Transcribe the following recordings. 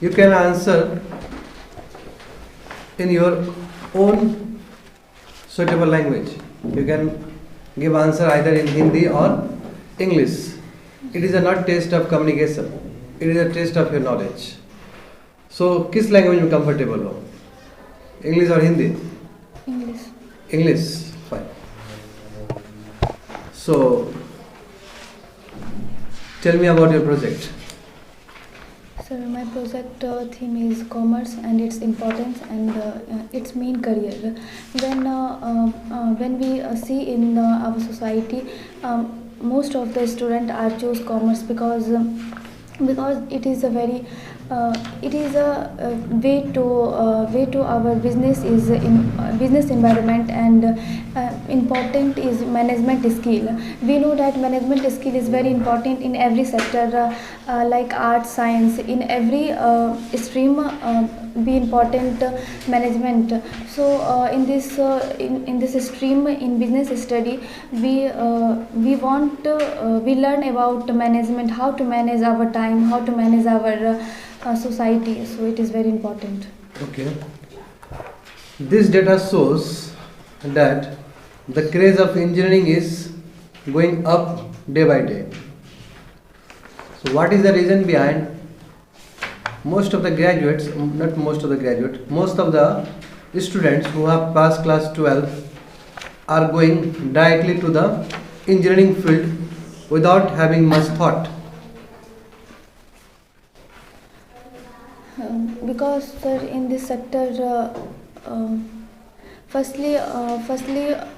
You can answer in your own suitable language. You can give answer either in Hindi or English. It is a not test of communication. It is a test of your knowledge. So, किस language में comfortable हो? English or Hindi? English. English, fine. So, tell me about your project. So my project theme is commerce and its importance and its main career. When we see in our society, most of the students are choose commerce because it is a very way to our business is in business environment, and important is management skill. We know that management skill is very important in every sector, like art, science. In every stream, be important management. So in this stream in business study, we learn about management, how to manage our time, how to manage our society. So it is very important. Okay. This data shows that the craze of engineering is going up day by day. So what is the reason behind most of the graduates, not most of the graduates, most of the students who have passed class 12 are going directly to the engineering field without having much thought? Because sir, in this sector, firstly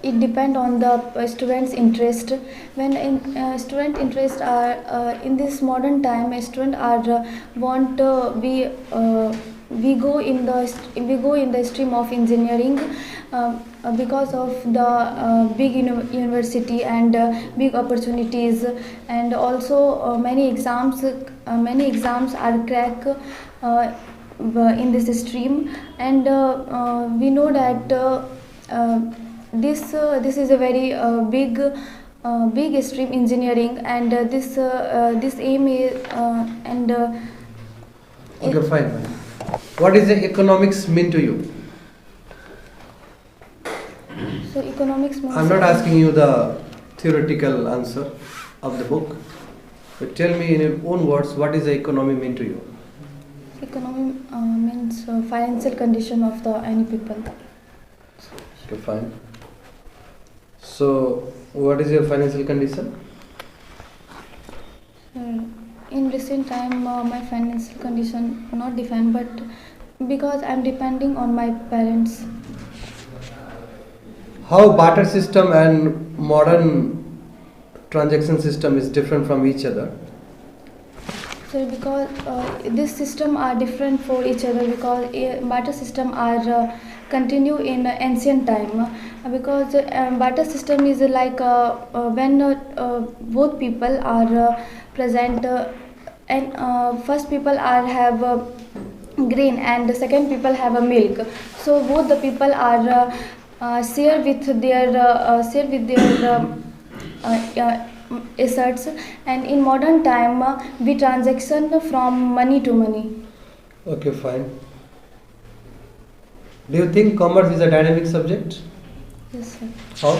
it depends on the student's interest. When student interests are in this modern time, students are want we go in the stream of engineering because of the big university and big opportunities, and also many exams are cracked in this stream, and we know that this is a very big stream engineering, and this aim is Okay, fine. What is the economics mean to you? So economics means, I'm not asking you the theoretical answer of the book, but tell me in your own words, what is the economy mean to you? economy means financial condition of the any people. Okay, fine. So, what is your financial condition? In recent time, my financial condition not defined, but because I'm depending on my parents. How barter system and modern transaction system is different from each other? So because this system are different for each other, because barter system are continue in ancient time, because barter system is like when both people are present, and first people are have grain and the second people have a milk. So both the people are share with their assets, and in modern time we transaction from money to money. Okay, fine. Do you think commerce is a dynamic subject? Yes, sir. How?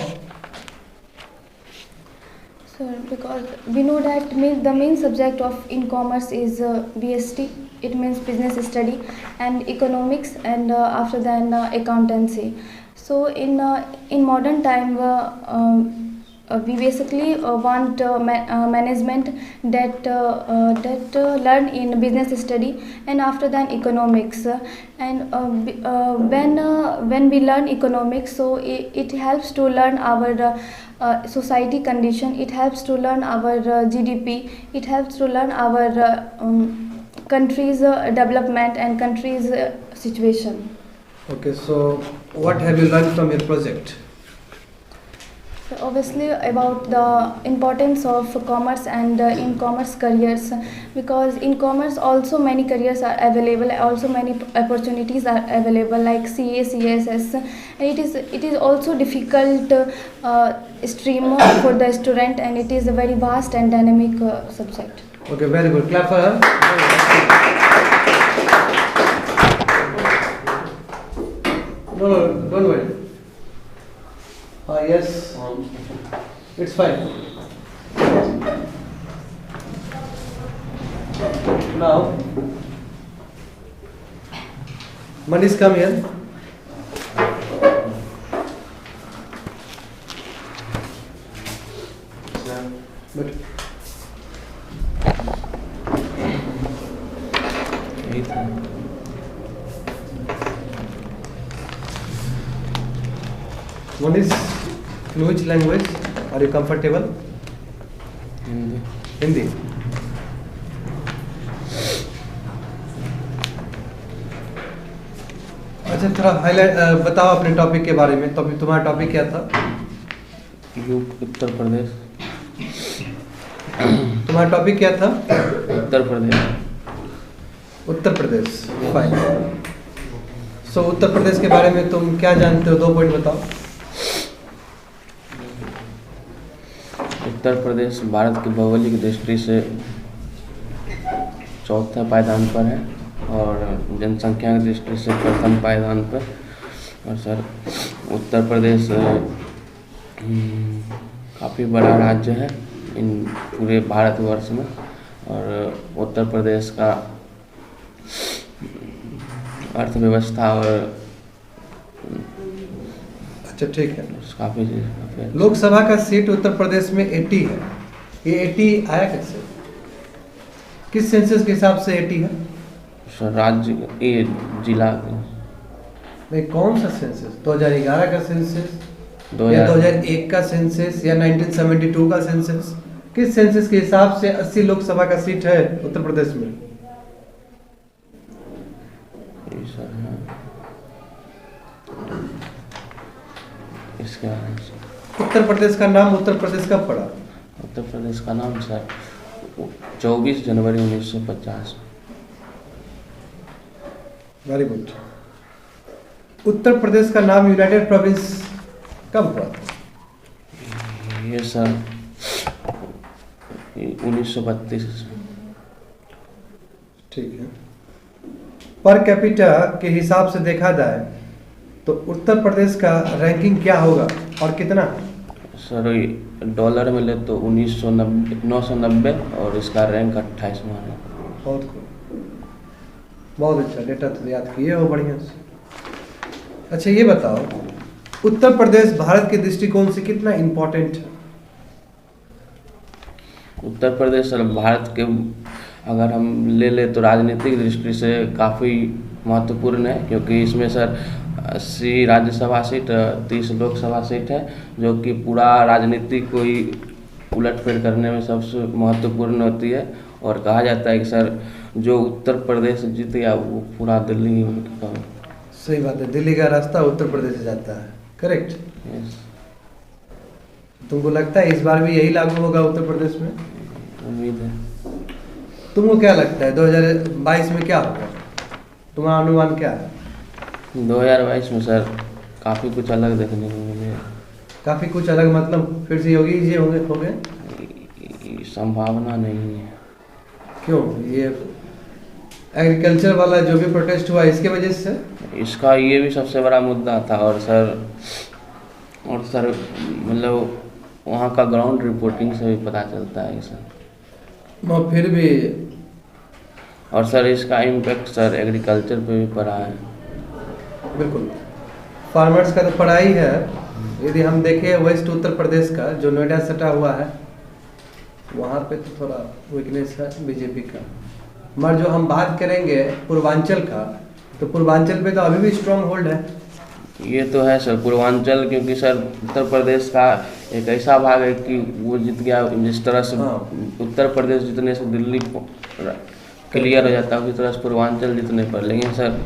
So because we know that the main subject of in commerce is BST. It means business study, and economics, and after that accountancy. So in modern time, we basically want management that learn in business study, and after that economics. And when we learn economics, so it helps to learn our society condition. It helps to learn our GDP. It helps to learn our country's development and country's situation. Okay, so what have you learned from your project? So obviously about the importance of commerce and in commerce careers, because in commerce also many careers are available, also many opportunities are available like CA, CSS, and it is also difficult stream for the student, and it is a very vast and dynamic subject. Okay, very good. Clap for her. No, no, don't worry. Yes, it's fine. Now, Manish, come here. But Manish, in which language are you comfortable? Hindi. Hindi. अच्छा, थोड़ा highlight बताओ अपने topic के बारे में। तो तुम्हारा topic क्या था? उत्तर प्रदेश। तुम्हारा टॉपिक क्या था? उत्तर प्रदेश। उत्तर प्रदेश, फाइन। सो उत्तर प्रदेश के बारे में तुम क्या जानते हो? 2 पॉइंट बताओ। उत्तर प्रदेश भारत की भौगोलिक दृष्टि से चौथा पायदान पर है और जनसंख्या की दृष्टि से प्रथम पायदान पर। और सर उत्तर प्रदेश काफ़ी बड़ा राज्य है इन पूरे भारतवर्ष में। और उत्तर प्रदेश का अर्थव्यवस्था और अच्छा, ठीक है। काफ़ी लोकसभा का सीट उत्तर प्रदेश में 80 है। ये 80 आया कैसे? किस सेंसस के हिसाब से 80 है? सर राज्य ये जिला नहीं, कौन सा सेंसस? 2011 का सेंसस या 2000 2001 का सेंसस या 1972 का सेंसस? किस सेंसस के हिसाब से 80 लोकसभा का सीट है उत्तर प्रदेश में? सर हाँ। इसके बाद उत्तर प्रदेश का नाम उत्तर प्रदेश कब पड़ा? उत्तर प्रदेश का नाम सर 24 जनवरी 1950। Very good. उत्तर प्रदेश का नाम यूनाइटेड प्रोविंस कब हुआ? ये सर 1932। ठीक है। पर कैपिटा के हिसाब से देखा जाए तो उत्तर प्रदेश का रैंकिंग क्या होगा और कितना? सर डॉलर में ले तो 990 और इसका रैंक 28वां है। बहुत खूब, बहुत अच्छा। डेटा तो याद किए हो बढ़िया से। अच्छा, ये बताओ उत्तर प्रदेश भारत के दृष्टिकोण से कितना इम्पोर्टेंट है? उत्तर प्रदेश सर भारत के अगर हम ले तो राजनीतिक दृष्टि से काफ़ी महत्वपूर्ण है, क्योंकि इसमें sir 80 Rajya Sabha seat 30 Lok Sabha seat है, जो कि पूरा राजनीति को ही उलटफेर करने में सबसे महत्वपूर्ण होती है। और कहा जाता है कि सर जो उत्तर प्रदेश जीत गया वो पूरा दिल्ली ही उनका। सही बात है, दिल्ली का रास्ता उत्तर प्रदेश से जाता है। करेक्ट। यस। तुमको लगता है इस बार भी यही लागू होगा उत्तर प्रदेश में? उम्मीद है। तुमको क्या लगता है 2022 में क्या होगा? तुम्हारा अनुमान क्या है? 2022 में सर काफ़ी कुछ अलग देखने को मिलेगा। काफी कुछ अलग मतलब फिर से योगी जी होंगे? संभावना नहीं है। क्यों? ये एग्रीकल्चर वाला जो भी प्रोटेस्ट हुआ इसके वजह से? इसका ये भी सबसे बड़ा मुद्दा था। और सर मतलब वहाँ का ग्राउंड रिपोर्टिंग से भी पता चलता है सर। मगर फिर भी और सर इसका इम्पैक्ट सर एग्रीकल्चर पे भी पड़ा है। बिल्कुल, फार्मर्स का तो पड़ा ही है। यदि हम देखें वेस्ट उत्तर प्रदेश का जो नोएडा सटा हुआ है, वहाँ पे तो थोड़ा वीकनेस है बीजेपी का। मगर जो हम बात करेंगे पूर्वांचल का, तो पूर्वांचल पे तो अभी भी स्ट्रॉन्ग होल्ड है। ये तो है सर पूर्वांचल, क्योंकि सर उत्तर प्रदेश का एक ऐसा भाग है कि वो जीत गया। जिस तरह से उत्तर प्रदेश जीतने से दिल्ली क्लियर हो जाता है, उसी तरह से पूर्वांचल जीतने पर। लेकिन सर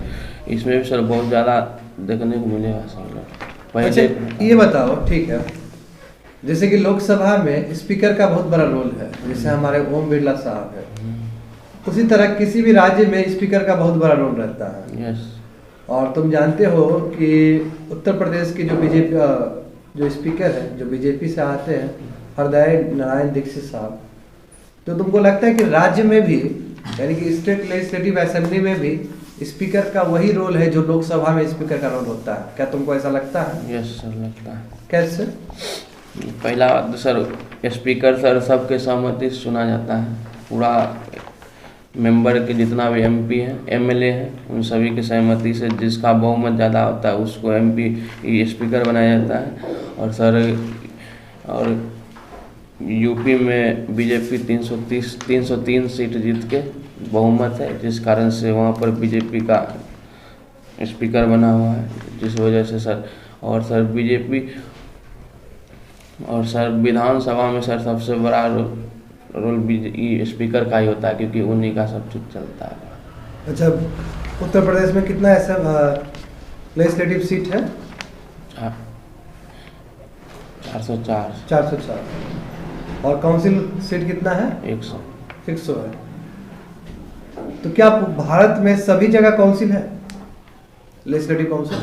इसमें भी सर बहुत ज़्यादा देखने को मिलेगा सर पहले। अच्छा, ये बताओ, ठीक है, जैसे कि लोकसभा में स्पीकर का बहुत बड़ा रोल है, जैसे हमारे ओम बिरला साहब है, उसी तरह किसी भी राज्य में स्पीकर का बहुत बड़ा रोल रहता है। यस। और तुम जानते हो कि उत्तर प्रदेश की जो बीजेपी जो स्पीकर है, जो बीजेपी से आते हैं, हरदयाल नारायण दीक्षित साहब, तो तुमको लगता है कि राज्य में भी, यानी कि स्टेट लेजिस्लेटिव असेंबली में भी स्पीकर का वही रोल है जो लोकसभा में स्पीकर का रोल होता है, क्या तुमको ऐसा लगता है? यस सर, लगता है। कैसे? पहला बात तो सर, स्पीकर सर सबके सहमति से चुना जाता है। पूरा मेंबर के जितना भी एमपी हैं, एमएलए हैं, उन सभी की सहमति से जिसका बहुमत ज़्यादा होता है उसको एमपी स्पीकर बनाया जाता है। और सर, और यूपी में बीजेपी 303 सीट जीत के बहुमत है, जिस कारण से वहाँ पर बीजेपी का स्पीकर बना हुआ है, जिस वजह से सर, और सर बीजेपी, और सर विधानसभा में सर सबसे बड़ा रोल स्पीकर का ही होता है, क्योंकि उन्हीं का सब कुछ चलता है। अच्छा, उत्तर प्रदेश में कितना ऐसा लेजिस्लेटिव सीट है? 404। 404। और काउंसिल सीट कितना है? 100। 100 है। तो क्या भारत में सभी जगह काउंसिल है, लेजिस्लेटिव काउंसिल?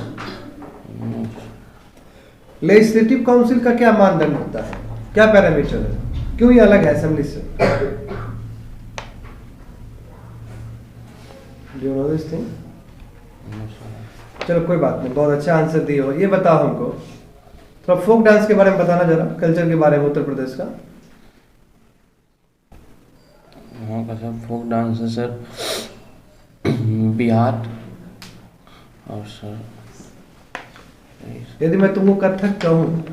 लेजिस्लेटिव काउंसिल का क्या मानदंड होता है, क्या पैरामीटर है, क्यों ये अलग है असेंबली से? Do you know this thing? चलो कोई बात नहीं, बहुत अच्छा आंसर दिए हो। ये बताओ हमको थोड़ा फोक डांस के बारे में बताना, जरा कल्चर के बारे में उत्तर प्रदेश का। वहाँ का सर फोक डांस है सर बिहार, और सर यदि मैं तुमको कथक कहूँ,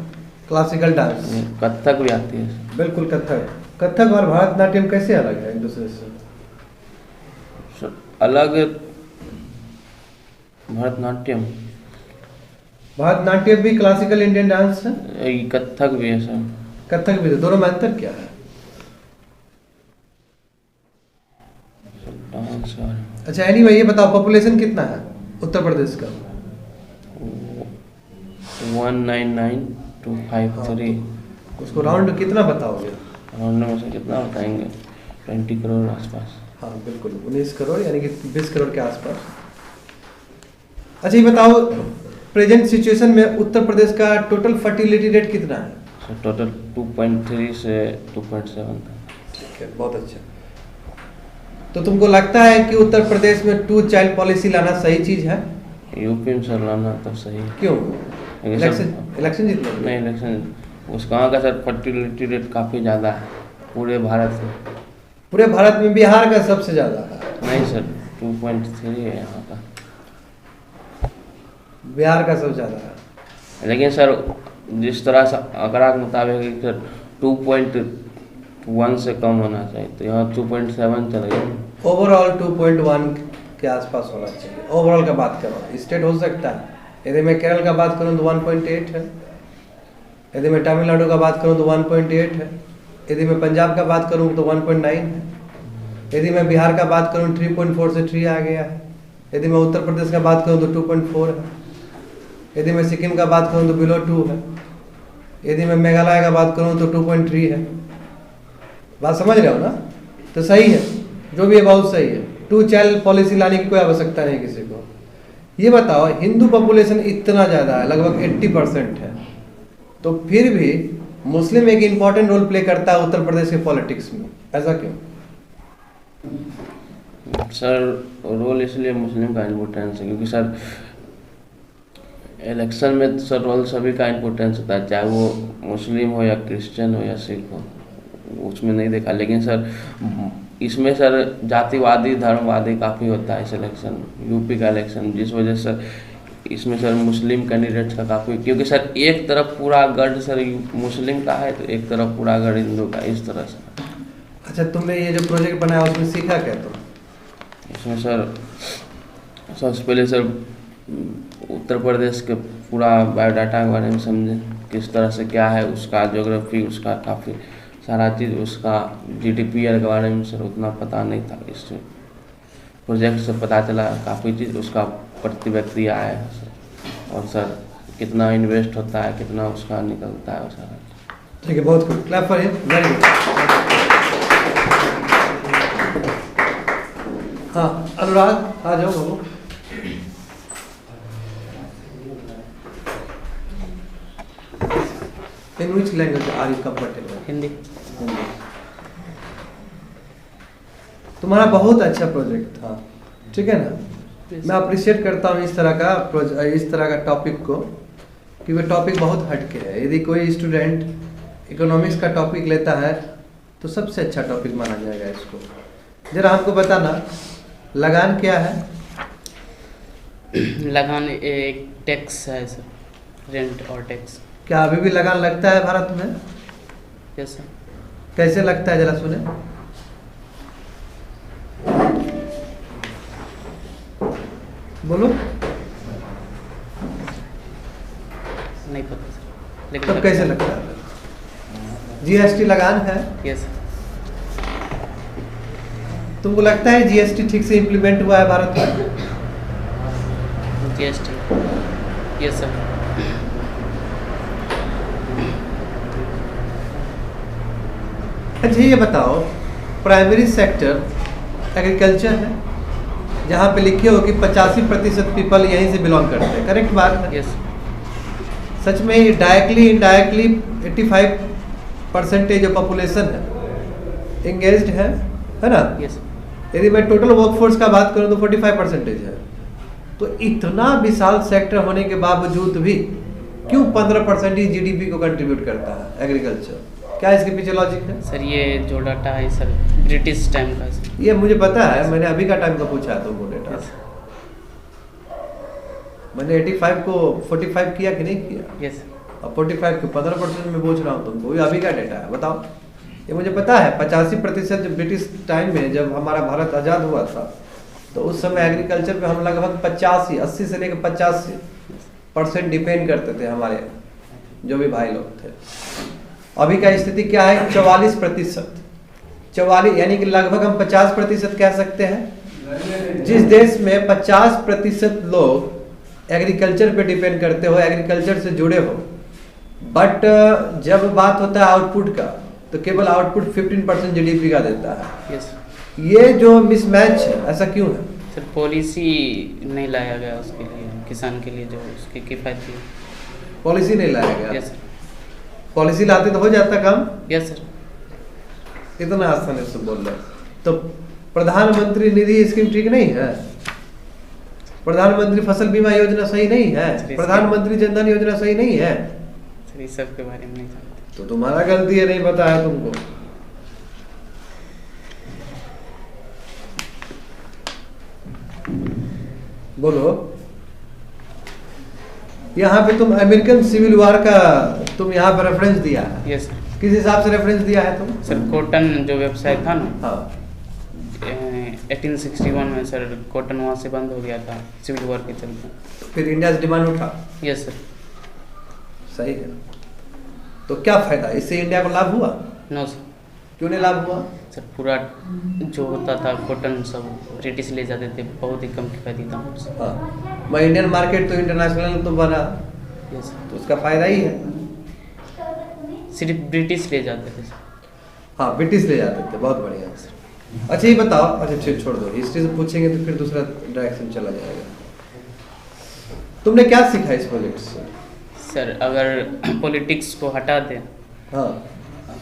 क्लासिकल डांस, कथक भी आती है सर। बिल्कुल कथक। कथक और भरतनाट्यम कैसे अलग है एक दूसरे से? सर अलग, भरतनाट्यम भी क्लासिकल इंडियन डांस है, कथक भी है सर। कथक भी है, दोनों में अंतर क्या है? डांस का अच्छा, एनीवे ये बताओ पॉपुलेशन कितना है उत्तर प्रदेश का? 199,253। उसको राउंड कितना बताओगे? राउंड में से कितना बताएंगे? 20 करोड़ आसपास। हाँ बिल्कुल, 19 करोड़ यानी कि 20 करोड़ के आसपास। अच्छा ये बताओ, प्रेजेंट सिचुएशन में उत्तर प्रदेश का टोटल फर्टिलिटी रेट कितना है? सर टोटल 2.3 से 2.7 था। ठीक है, बहुत अच्छा। तो तुमको लगता है कि उत्तर प्रदेश में 2 चाइल्ड पॉलिसी लाना सही चीज है? यूपी में सर लाना तब सही है। क्यों? इलेक्शन जीतना नहीं, इलेक्शन उसका वहाँ का सर फर्टिलिटी रेट काफ़ी ज़्यादा है पूरे भारत में। पूरे भारत में बिहार का सबसे ज्यादा है? नहीं सर, 2.3 है यहाँ का। बिहार का सबसे ज्यादा है, लेकिन सर जिस तरह से आंकड़ा के मुताबिक सर 2.1 से कम होना चाहिए, तो यहाँ 2.7 चलेगा। ओवरऑल 2.1 के आसपास होना चाहिए। ओवरऑल का बात करो, स्टेट हो सकता है। यदि मैं केरल का बात करूँ तो 1.8 है, यदि मैं तमिलनाडु का बात करूँ तो 1.8 है, यदि मैं पंजाब का बात करूँ तो 1.9 है, यदि मैं बिहार का बात करूँ 3.4 से 3 आ गया है, यदि मैं उत्तर प्रदेश का बात करूँ तो 2.4 है, यदि मैं सिक्किम का बात करूँ तो बिलो 2 है, यदि मैं मेघालय का बात करूँ तो 2.3 है। बात समझ रहे हो ना? तो सही है, जो भी है बहुत सही है। 2 चाइल्ड पॉलिसी लाने की कोई आवश्यकता नहीं किसी को। ये बताओ, हिंदू पॉपुलेशन इतना ज़्यादा है, लगभग 80% है, तो फिर भी मुस्लिम एक इम्पॉर्टेंट रोल प्ले करता है उत्तर प्रदेश के पॉलिटिक्स में, ऐसा क्यों? सर रोल इसलिए मुस्लिम का इम्पोर्टेंस है क्योंकि सर इलेक्शन में सर रोल सभी का इम्पोर्टेंस होता है, चाहे वो मुस्लिम हो या क्रिश्चियन हो या सिख हो, उसमें नहीं देखा। लेकिन सर इसमें सर जातिवादी धर्मवादी काफ़ी होता है इस इलेक्शन, यूपी का इलेक्शन, जिस वजह से इसमें सर मुस्लिम कैंडिडेट्स का काफ़ी, क्योंकि सर एक तरफ पूरा गढ़ सर मुस्लिम का है तो एक तरफ पूरा गढ़ हिंदू का, इस तरह से। अच्छा, तुमने ये जो प्रोजेक्ट बनाया उसमें सीखा क्या तुम? इसमें सर सबसे पहले सर उत्तर प्रदेश के पूरा बायोडाटा के बारे में समझे, किस तरह से क्या है उसका ज्योग्राफी, उसका काफ़ी सारा चीज़, उसका GDPR के बारे में सर उतना पता नहीं था। इस प्रोजेक्ट से पता चला काफ़ी चीज़, उसका प्रति व्यक्ति आया है सर, और सर कितना इन्वेस्ट होता है, कितना उसका निकलता है सारा। ठीक है, बहुत good, clap for him, very good. हाँ अनुराग, आ जाओ बाबू। In which language are you comfortable? Hindi. तुम्हारा बहुत अच्छा प्रोजेक्ट था, ठीक है ना? मैं अप्रिशिएट करता हूँ इस तरह का टॉपिक को, कि वह टॉपिक बहुत हटके है। यदि कोई स्टूडेंट इकोनॉमिक्स का टॉपिक लेता है तो सबसे अच्छा टॉपिक माना जाएगा इसको। जरा हमको बताना, लगान क्या है? लगान एक टैक्स है सर, रेंट और टैक्स। क्या अभी भी लगान लगता है भारत में? Yes sir. कैसे लगता है, जरा सुने। बोलो। नहीं पता सर, लेकिन तब कैसे लगता है? जीएसटी लगान है? यस तुमको लगता है जीएसटी ठीक से इम्प्लीमेंट हुआ है भारत में? जीएसटी। Yes sir. अच्छा ये बताओ, प्राइमरी सेक्टर एग्रीकल्चर है, जहाँ पे लिखे हो कि 85% पीपल यहीं से बिलोंग करते हैं, करेक्ट बात है? यस सच में ये डायरेक्टली इनडायरेक्टली 85% जो पॉपुलेशन है एंगेज्ड है ना? यस यदि मैं टोटल वर्कफोर्स का बात करूं तो 45% है। तो इतना विशाल सेक्टर होने के बावजूद भी क्यों 15% ही जीडीपी को कंट्रीब्यूट करता है एग्रीकल्चर? क्या इसके पीछे लॉजिक है? सर, ये जो डाटा है सर ब्रिटिश टाइम का है सर। ये मुझे पता है, मैंने अभी का टाइम का पूछा है तुमको डेटा। यस मैंने 85 को 45 किया कि नहीं किया? यस अब 45 को 15% में पूछ रहा हूँ तुमको, ये अभी का डेटा है, बताओ। ये मुझे पता है 85% जब ब्रिटिश टाइम में जब हमारा भारत आज़ाद हुआ था तो उस समय एग्रीकल्चर पे हम लगभग 80 से लेकर 85% डिपेंड करते थे, हमारे जो भी भाई लोग थे। अभी का स्थिति क्या है? 44%। 44 यानी कि लगभग हम 50% कह सकते हैं। जिस देश में 50% लोग एग्रीकल्चर पे डिपेंड करते हो, एग्रीकल्चर से जुड़े हो, बट जब बात होता है आउटपुट का तो केवल आउटपुट 15% जीडीपी का देता है। यस ये जो मिसमैच है, ऐसा क्यों है? सर, पॉलिसी नहीं लाया गया उसके लिए, किसान के लिए जो उसकी किफ़ायती। पॉलिसी नहीं लाया गया। Yes sir. पॉलिसी लाते तो हो जाता काम। Yes sir. इतना आसानी से बोल रहे हो। तो प्रधानमंत्री निधि स्कीम ठीक नहीं है? प्रधानमंत्री फसल बीमा योजना सही नहीं है? प्रधानमंत्री जनधन योजना सही नहीं है? सर, इस सब के बारे में नहीं जानते। तो तुम्हारा गलती है, नहीं पता है तुमको। बोलो। यहाँ पे तुम अमेरिकन सिविल वॉर का तुम यहाँ पे रेफरेंस दिया है। Yes sir. किस हिसाब से रेफरेंस दिया है तुम? सर, कॉटन जो वेबसाइट था ना, हाँ 1861 में सर कॉटन वहाँ से बंद हो गया था सिविल वॉर के चलते। तो फिर इंडिया से डिमांड उठा। Yes sir. सही है। तो क्या फायदा, इससे इंडिया को लाभ हुआ? No sir. क्यों नहीं लाभ हुआ? सर, पूरा जो होता था कॉटन सब ब्रिटिश ले जाते थे, बहुत ही कम किफायती दाम से। हाँ, मैं इंडियन मार्केट तो इंटरनेशनल तो बना, यस सर। तो उसका फायदा ही है। सिर्फ ब्रिटिश ले जाते थे सर। हाँ, ब्रिटिश ले जाते थे, बहुत बढ़िया। अच्छा ये बताओ, अच्छा छोड़ दो, हिस्ट्री से पूछेंगे तो फिर दूसरा डायरेक्शन चला जाएगा। तुमने क्या सीखा इस प्रोजेक्ट से? सर, अगर पॉलिटिक्स को हटा दें हाँ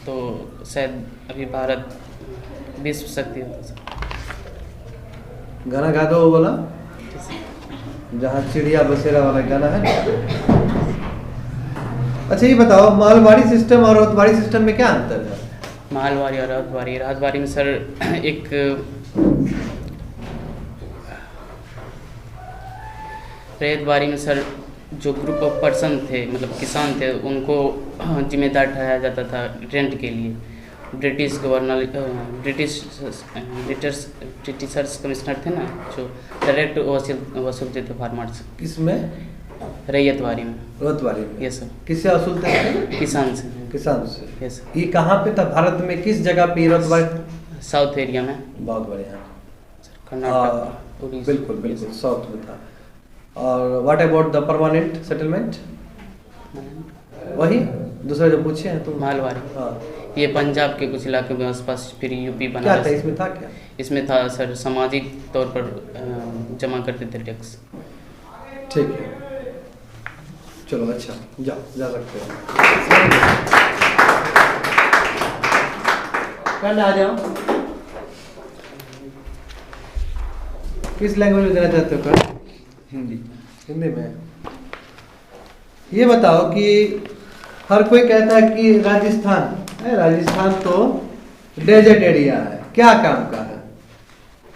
तो शायद अभी भारत विश्व शक्ति होता सर। गाना गा दो वो बोला, जहाँ चिड़िया बसेरा वाला गाना है ना। अच्छा ये बताओ, मालवाड़ी सिस्टम और रतवाड़ी सिस्टम में क्या अंतर है? मालवाड़ी और राजवाड़ी में सर एक रैयतवाड़ी में सर जो ग्रुप ऑफ पर्सन थे, मतलब किसान थे, उनको जिम्मेदार ठहराया जाता था रेंट के लिए। ब्रिटिश गवर्नर ब्रिटिशर्स कमिश्नर थे ना, जो डायरेक्ट वसूलते थे फार्मर्स। किसमें? रैयतवाड़ी में। रतवाड़ी में? Yes sir. किससे वसूलते थे? किसान से। किसान से। यस। ये कहाँ पे था भारत में, किस जगह पे रतवाड़ी? साउथ एरिया में। बहुत बढ़िया। कर्नाटक, उड़ीसा। बिल्कुल बिल्कुल साउथ में था। और what about the permanent settlement? वही दूसरा जो पूछे हैं तुम। मालवाड़ी। हाँ, ये पंजाब के कुछ इलाके में आसपास, फिर यूपी क्या बनारस। था इसमें, था क्या? इसमें था सर सामाजिक तौर पर जमा करते थे टैक्स। ठीक है, चलो अच्छा, जाओ, जा सकते हो। कल आ जाओ। किस लैंग्वेज में देना चाहते हो कर? हिंदी। हिंदी में। ये बताओ कि हर कोई कहता है कि राजस्थान तो डेजर्ट एरिया है, क्या काम का है?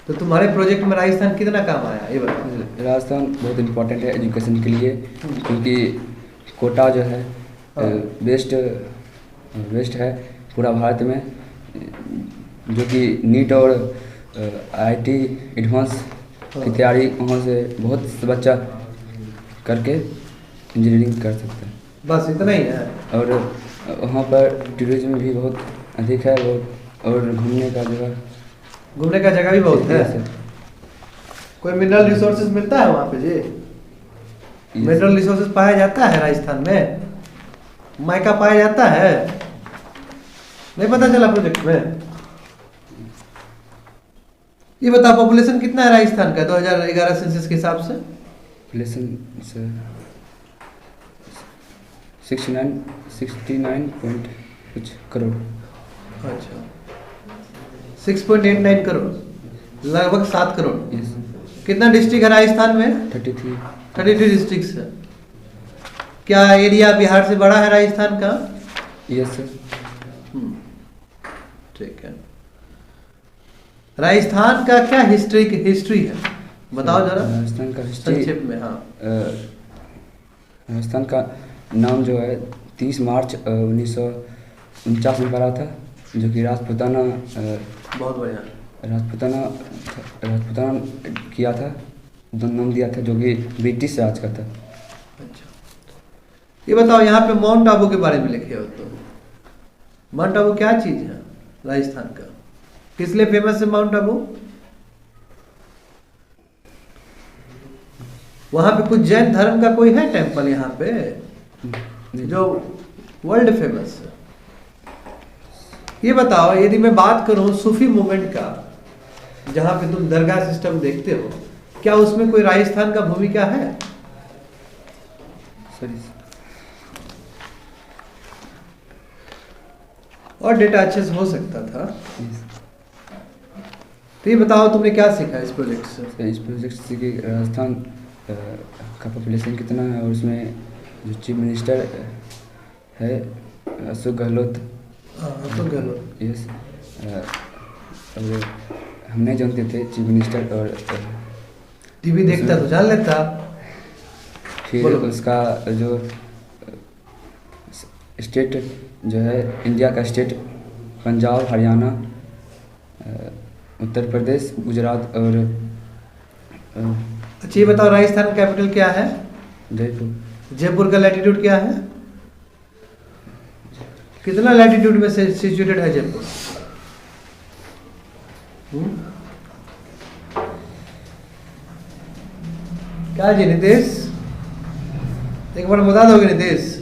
तो तुम्हारे प्रोजेक्ट में राजस्थान कितना काम आया ये बताओ। राजस्थान बहुत इम्पोर्टेंट है एजुकेशन के लिए, क्योंकि कोटा जो है बेस्ट है पूरा भारत में, जो कि नीट और IIT एडवांस की तैयारी वहाँ से बहुत से बच्चा करके इंजीनियरिंग कर सकते हैं। बस इतना ही है। और वहाँ पर टूरिज्म भी बहुत अधिक है, और घूमने का जगह भी बहुत है। कोई मिनरल रिसोर्सेज मिलता है वहाँ पे जी? मिनरल रिसोर्सेज पाया जाता है राजस्थान में? माइका पाया जाता है? नहीं पता चला प्रोजेक्ट में? ये बताओ पॉपुलेशन कितना है राजस्थान का 2011 सेंसस के हिसाब से? पॉपुलेशन 69 पॉइंट कुछ करोड़। अच्छा 6.89 करोड़, लगभग 7 करोड़। यस। कितना डिस्ट्रिक्ट है राजस्थान में? 33 डिस्ट्रिक्ट है। क्या एरिया बिहार से बड़ा है राजस्थान का? Yes sir. ठीक है। राजस्थान का क्या हिस्ट्री है बताओ जरा राजस्थान का हिस्ट्री संक्षेप में। हाँ राजस्थान का नाम जो है 30 मार्च 1949 में पड़ा था, जो कि राजपूताना बहुत बढ़िया। राजपूताना किया था, नाम दिया था, जो कि ब्रिटिश राज का था। अच्छा ये बताओ यहाँ पे माउंट आबू के बारे में लिखे हो तो माउंट आबू क्या चीज है राजस्थान का? किस लिए फेमस है माउंट आबू? वहां पे कुछ जैन धर्म का कोई है टेम्पल यहाँ पे जो वर्ल्ड फेमस है? ये बताओ यदि मैं बात करूं सूफी मूवमेंट का, जहां पे तुम दरगाह सिस्टम देखते हो, क्या उसमें कोई राजस्थान का भूमिका है? और डेटा अच्छे से हो सकता था। तो ये बताओ तुमने क्या सीखा इस प्रोजेक्ट से? इस प्रोजेक्ट से कि राजस्थान का पॉपुलेशन कितना है, और उसमें जो चीफ मिनिस्टर है अशोक गहलोत। यस। और हम नहीं जानते थे चीफ मिनिस्टर, और टीवी देखता तो जान लेता। फिर उसका जो स्टेट जो है इंडिया का स्टेट पंजाब, हरियाणा, उत्तर प्रदेश, गुजरात और अच्छा ये बताओ राजस्थान कैपिटल क्या है? जयपुर। जयपुर का लैटिट्यूड क्या है? कितना लैटिट्यूड में से सिचुएटेड है जयपुर? क्या जी नितेश, एक बार बता दोगे नितेश?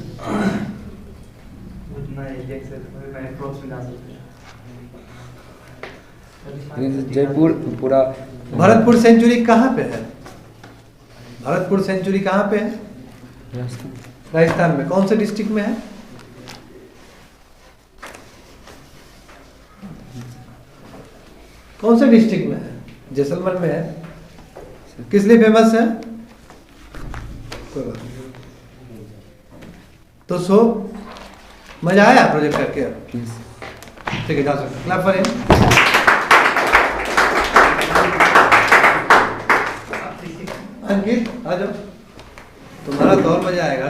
जयपुर पूरा। भरतपुर सेंचुरी कहाँ पे है? भरतपुर सेंचुरी कहाँ पे है? राजस्थान में कौन से डिस्ट्रिक्ट में है? कौन से डिस्ट्रिक्ट में है? जैसलमेर में है। किस लिए फेमस है? कोई बात नहीं। तो सो मजा आया प्रोजेक्ट करके? ठीक है जा सकते। Clap for him. अंकित आ जाओ, तुम्हारा तो और मजा आएगा।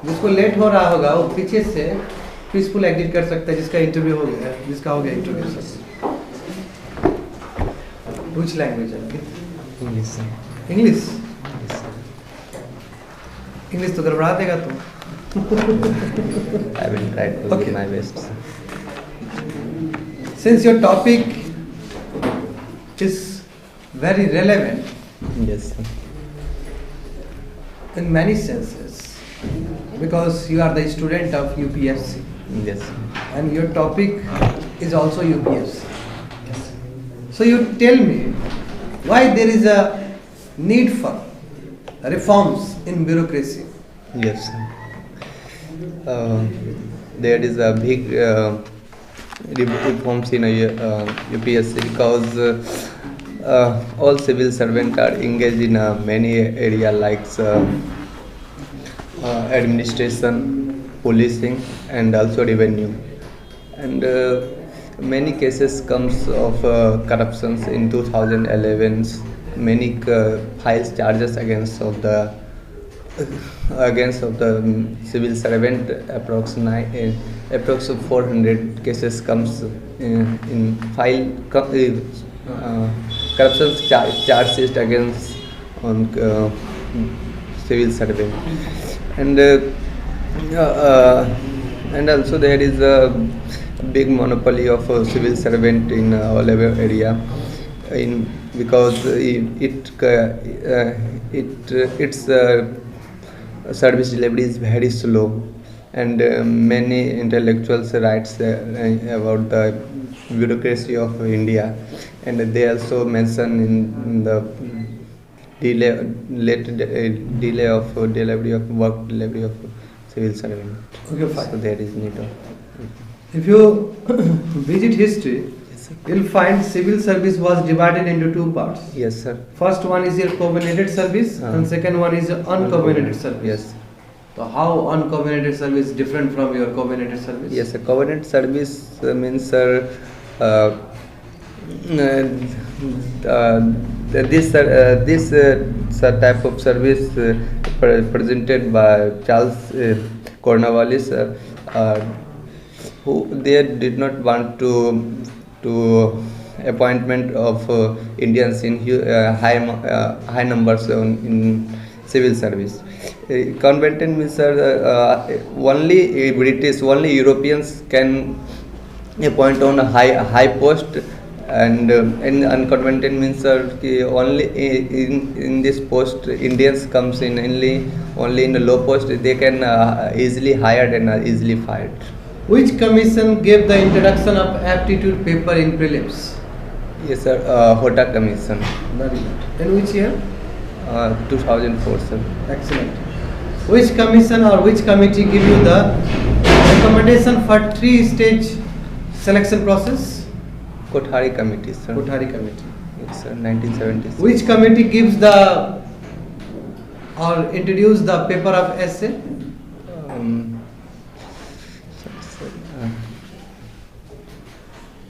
जिसको लेट हो रहा होगा वो पीछे से पीसफुल एग्जिट कर सकता है, जिसका इंटरव्यू हो गया है, जिसका हो गया इंटरव्यू। Which language है? इंग्लिश। इंग्लिश? इंग्लिश तो गड़बड़ा देगा तुम। I will try to Okay. do my best. Since your topic is very relevant Yes. in many senses, because you are the student of UPSC Yes. and your topic is also UPSC. So you tell me why there is a need for reforms in bureaucracy. Yes. There is a big reforms in UPSC, because all civil servants are engaged in many area like administration, policing, and also revenue. And many cases comes of corruptions in 2011. Many files charges against of the civil servant. Approx 400 cases comes in file corruption charges against on civil servant. And and also there is a big monopoly of civil servant in all over area, in because its service delivery is very slow, and many intellectuals writes about the bureaucracy of India, and they also mention in the delay of delivery of work delivery of civil servant. Okay, fine. So there is need of. If you visit history, you'll find civil service was divided into two parts. Yes, sir. First one is your covenanted service, and second one is your uncovenanted service. Yes. So how uncovenanted service different from your covenanted service? Yes, a covenant service means this type of service presented by Charles Cornwallis, who they did not want to appointment of Indians in high numbers in civil service. Convented means only British, only Europeans can appoint on a high post, and unconvented means only in this post Indians comes in only in a low post, they can easily hired and easily fired. Which commission gave the introduction of aptitude paper in prelims? Yes, sir. Hota Commission. Very good. In which year? 2004, sir. Excellent. Which commission or which committee give you the recommendation for 3-stage selection process? Kothari Committee, sir. Kothari Committee. Yes, sir. 1976. Which committee gives the or introduce the paper of essay?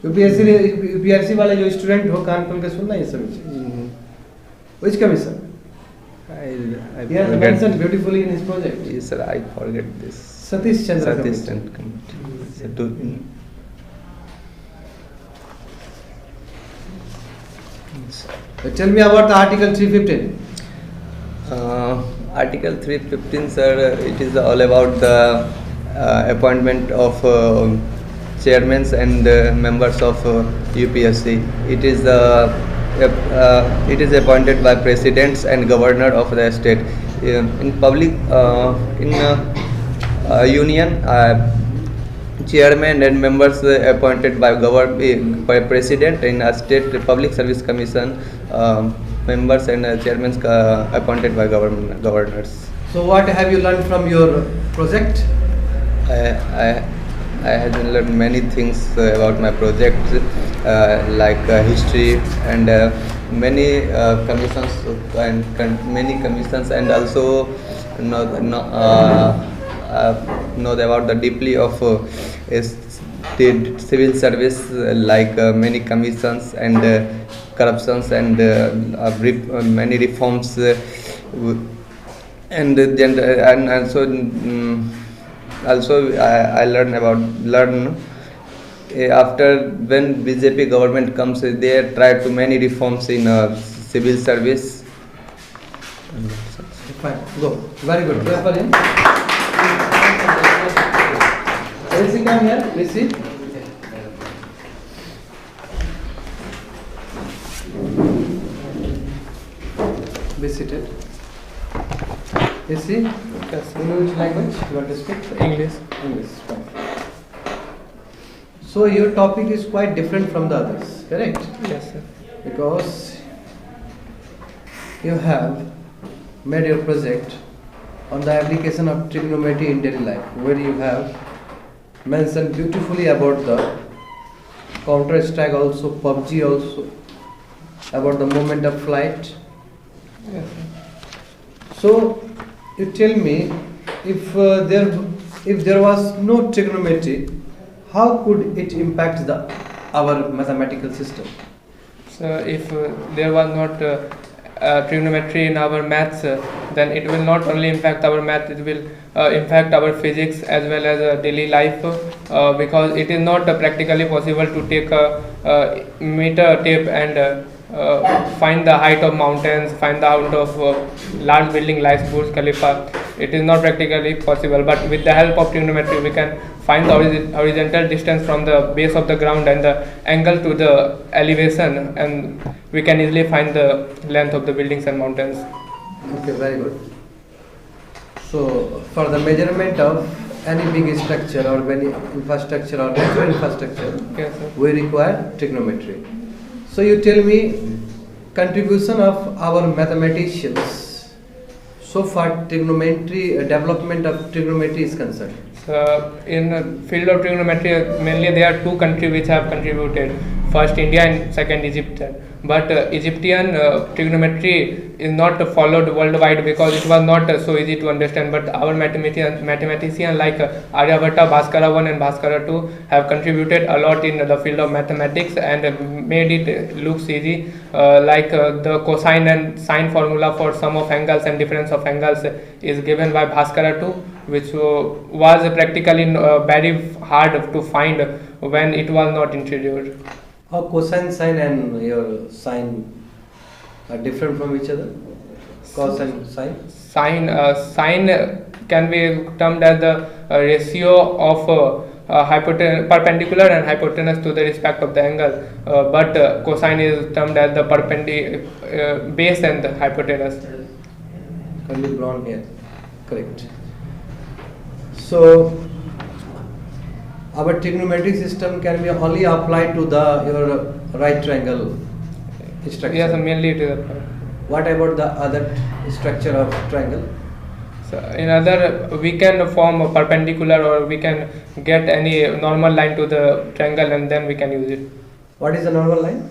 UPSC वाले जो student हो कान खोल के सुनना ये सब चीज. Which commission? He has mentioned beautifully in his project. Yes, sir. I forget this. Satish Chandra Satish Committee. Chandra Committee. Tell me about the Article 315. Article 315, sir, it is all about the appointment of chairmen and members of UPSC. It is appointed by presidents and governor of the state. In public, union, chairman and members appointed by president. In a state public service commission, members and chairmen appointed by governors. So what have you learned from your project? I have learned many things about my project, like history and many commissions and also know about the deeply of civil service, like many commissions and corruptions and many reforms, and also I learn after when BJP government comes, they try to many reforms in civil service. Fine, go. Very good. Clap for him. Rishi, come here. Rishi. Be seated. Rishi, in which language you want to speak? English. English. Fine. So your topic is quite different from the others, correct? Yes, sir. Because you have made your project on the application of trigonometry in daily life, where you have mentioned beautifully about the Counter Strike also, PUBG also, about the moment of flight. Yes. So you tell me, if there was no trigonometry, how could it impact our mathematical system? So if there was not trigonometry in our maths, then it will not only impact our math, it will impact our physics as well as daily life, because it is not practically possible to take a meter tape and find the height of mountains, find the height of large building like Burj Khalifa. It is not practically possible, but with the help of trigonometry we can find the horizontal distance from the base of the ground and the angle to the elevation, and we can easily find the length of the buildings and mountains. Okay, very good. So for the measurement of any big structure or any infrastructure or natural infrastructure, Yes, sir. we require trigonometry. So you tell me, contribution of our mathematicians so far trigonometry, development of trigonometry is concerned. In the field of trigonometry, mainly there are two countries which have contributed. First India and second Egypt. But Egyptian trigonometry is not followed worldwide because it was not so easy to understand. But our mathematicians like Aryabhatta, Bhaskara 1 and Bhaskara 2 have contributed a lot in the field of mathematics and made it looks easy. Like the cosine and sine formula for sum of angles and difference of angles is given by Bhaskara 2, which was practically very hard to find when it was not introduced. How cosine, sine and your sine are different from each other? Cos and sine? Sine can be termed as the ratio of perpendicular and hypotenuse to the respect of the angle, but cosine is termed as the base and the hypotenuse. Curly brown hair, correct. So our trigonometric system can be only applied to your right triangle structure. Yes, mainly it is. What about the other structure of triangle? So in other, we can form a perpendicular, or we can get any normal line to the triangle and then we can use it. What is the normal line?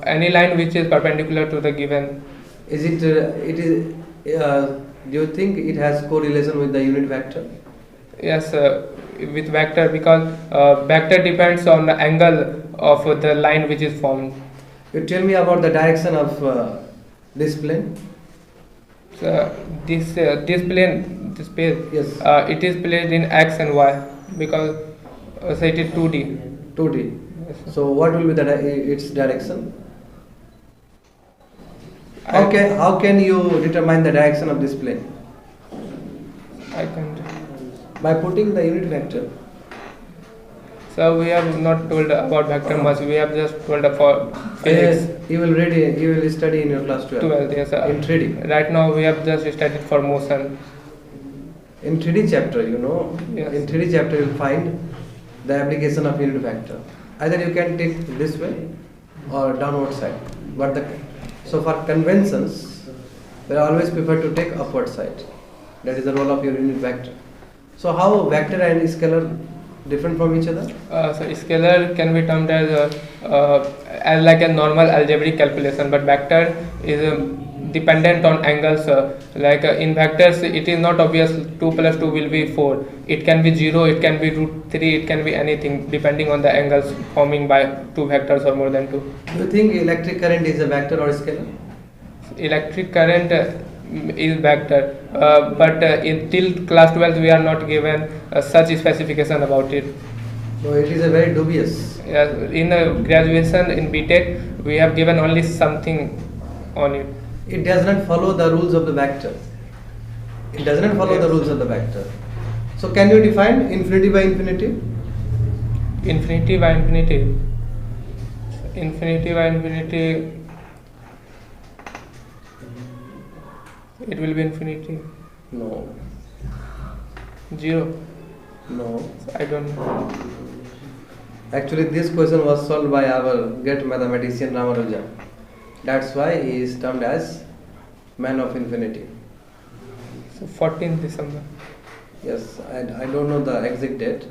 Any line which is perpendicular to the given. Is it? Do you think it has correlation with the unit vector? Yes, with vector, because vector depends on the angle of the line which is formed. You tell me about the direction of this plane. So this plane, this space, Yes. it is placed in x and y because so it is 2D. 2D. Yes, sir. So what will be its direction? How can you determine the direction of this plane? I can. By putting the unit vector. So we have not told about vector much. We have just told about physics. You will study in your class 12. Yes, sir. In 3D. Right now we have just studied for motion. In 3D chapter, Yes. in 3D chapter you will find the application of unit vector. Either you can take this way or downward side. But so for conventions, we always prefer to take upward side. That is the role of your unit vector. So how vector and scalar different from each other? So scalar can be termed as like a normal algebraic calculation, but vector is dependent on angles. Like in vectors, it is not obvious 2 plus 2 will be 4. It can be 0, it can be √3, it can be anything depending on the angles forming by two vectors or more than two. Do you think electric current is a vector or a scalar? Electric current is vector, but till class 12 we are not given such specification about it. No, it is a very dubious. In graduation in BTech we have given only something on it. It does not follow the rules of the vector. It does not follow the Yes. rules of the vector. So can you define infinity by infinity? Infinity by infinity. Infinity by infinity. It will be infinity. No. 0. No. I don't know. Actually, this question was solved by our great mathematician Ramanuja. That's why he is termed as man of infinity. So 14th December. Yes, I don't know the exact date,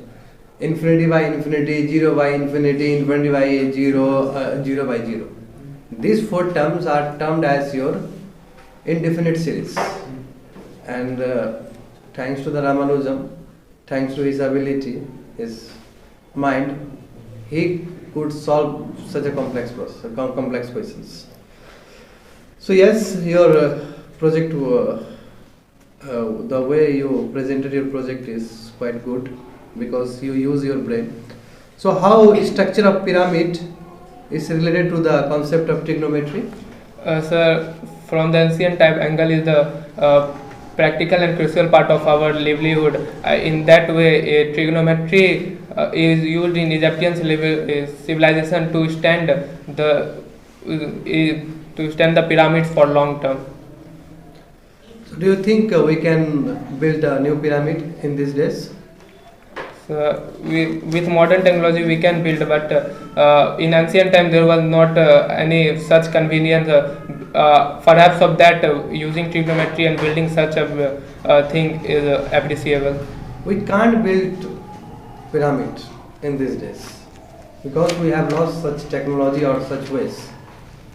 infinity by infinity, 0 by infinity, infinity by 0, 0 by 0. These four terms are termed as your indefinite series. And thanks to the Ramanujan, thanks to his ability, his mind, he could solve such a complex process, complex questions. So yes, your project, the way you presented your project is quite good because you use your brain. So how structure of pyramid is related to the concept of trigonometry? Sir, from the ancient time angle is the practical and crucial part of our livelihood. In that way, trigonometry is used in Egyptian civilization to stand the pyramids for long term. So do you think we can build a new pyramid in these days? So with modern technology we can build, but in ancient time there was not any such convenience. Perhaps of that, using trigonometry and building such a thing is appreciable. We can't build pyramids in these days because we have lost such technology or such ways.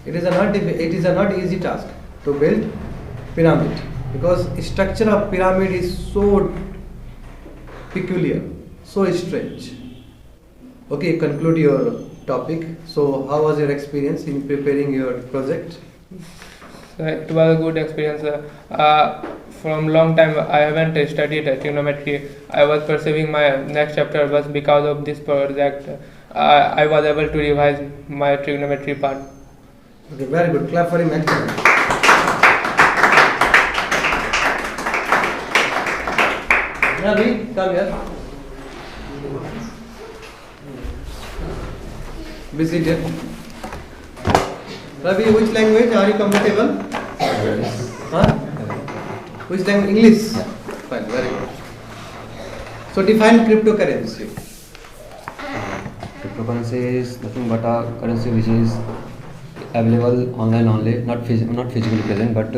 It is a not easy task to build pyramid because structure of pyramid is so peculiar, so strange. Okay, conclude your topic. So how was your experience in preparing your project? So it was a good experience. From long time I haven't studied trigonometry. I was perceiving my next chapter, but because of this project I was able to revise my trigonometry part. Okay, very good. Clap for him. Excellent. Ravi, come here. Be seated. Ravi, which language are you comfortable? Huh? Which language? English? Fine, very good. So define cryptocurrency. Cryptocurrency is nothing but a currency which is available online only, not physically present, but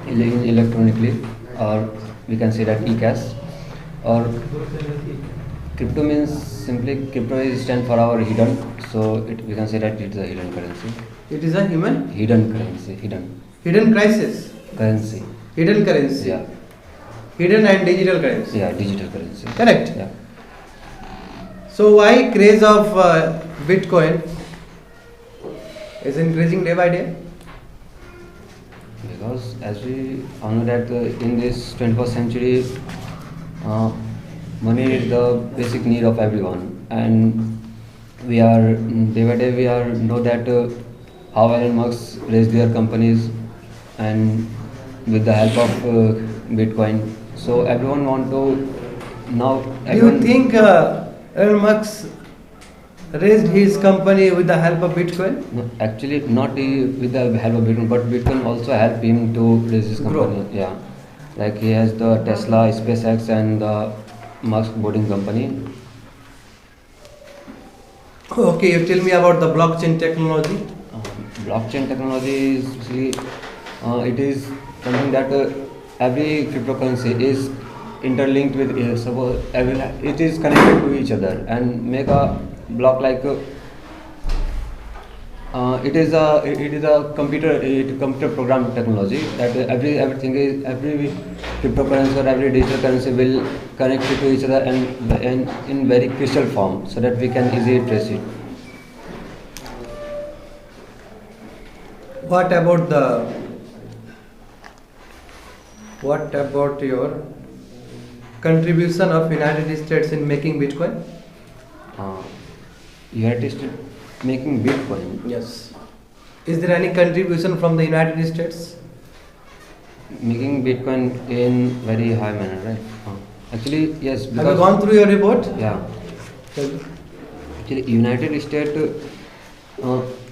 electronically, or we can say that e-cash. Or crypto means simply crypto is stand for our hidden, so we can say that it is a hidden currency. It is a human? Hidden currency, Hidden crisis? currency. Hidden currency? Yeah, Hidden and digital currency? yeah, digital currency. Correct? Yeah. So why craze of Bitcoin is increasing day by day? Because as we all know that in this 21st century, money is the basic need of everyone, and we are day by day we are know that how Elon Musk raised their companies and with the help of Bitcoin. So everyone want to now. Do you think Elon Musk raised his company with the help of Bitcoin? No, actually, not with the help of Bitcoin, but Bitcoin also helped him to raise his company. Grow. Yeah, like he has the Tesla, SpaceX, and the Musk boarding company. Okay, you tell me about the blockchain technology. Blockchain technology is actually it is something that every cryptocurrency is interlinked with suppose it is connected to each other and make a block like it is a computer program technology that everything is every cryptocurrency or every digital currency will connect it to each other and in very crystal form so that we can easily trace it. What about your contribution of United States in making Bitcoin? United States making Bitcoin. Yes. Is there any contribution from the United States? Making Bitcoin in very high manner, right? Actually, yes. Have you gone through your report? Yeah. Tell me. Actually, United States,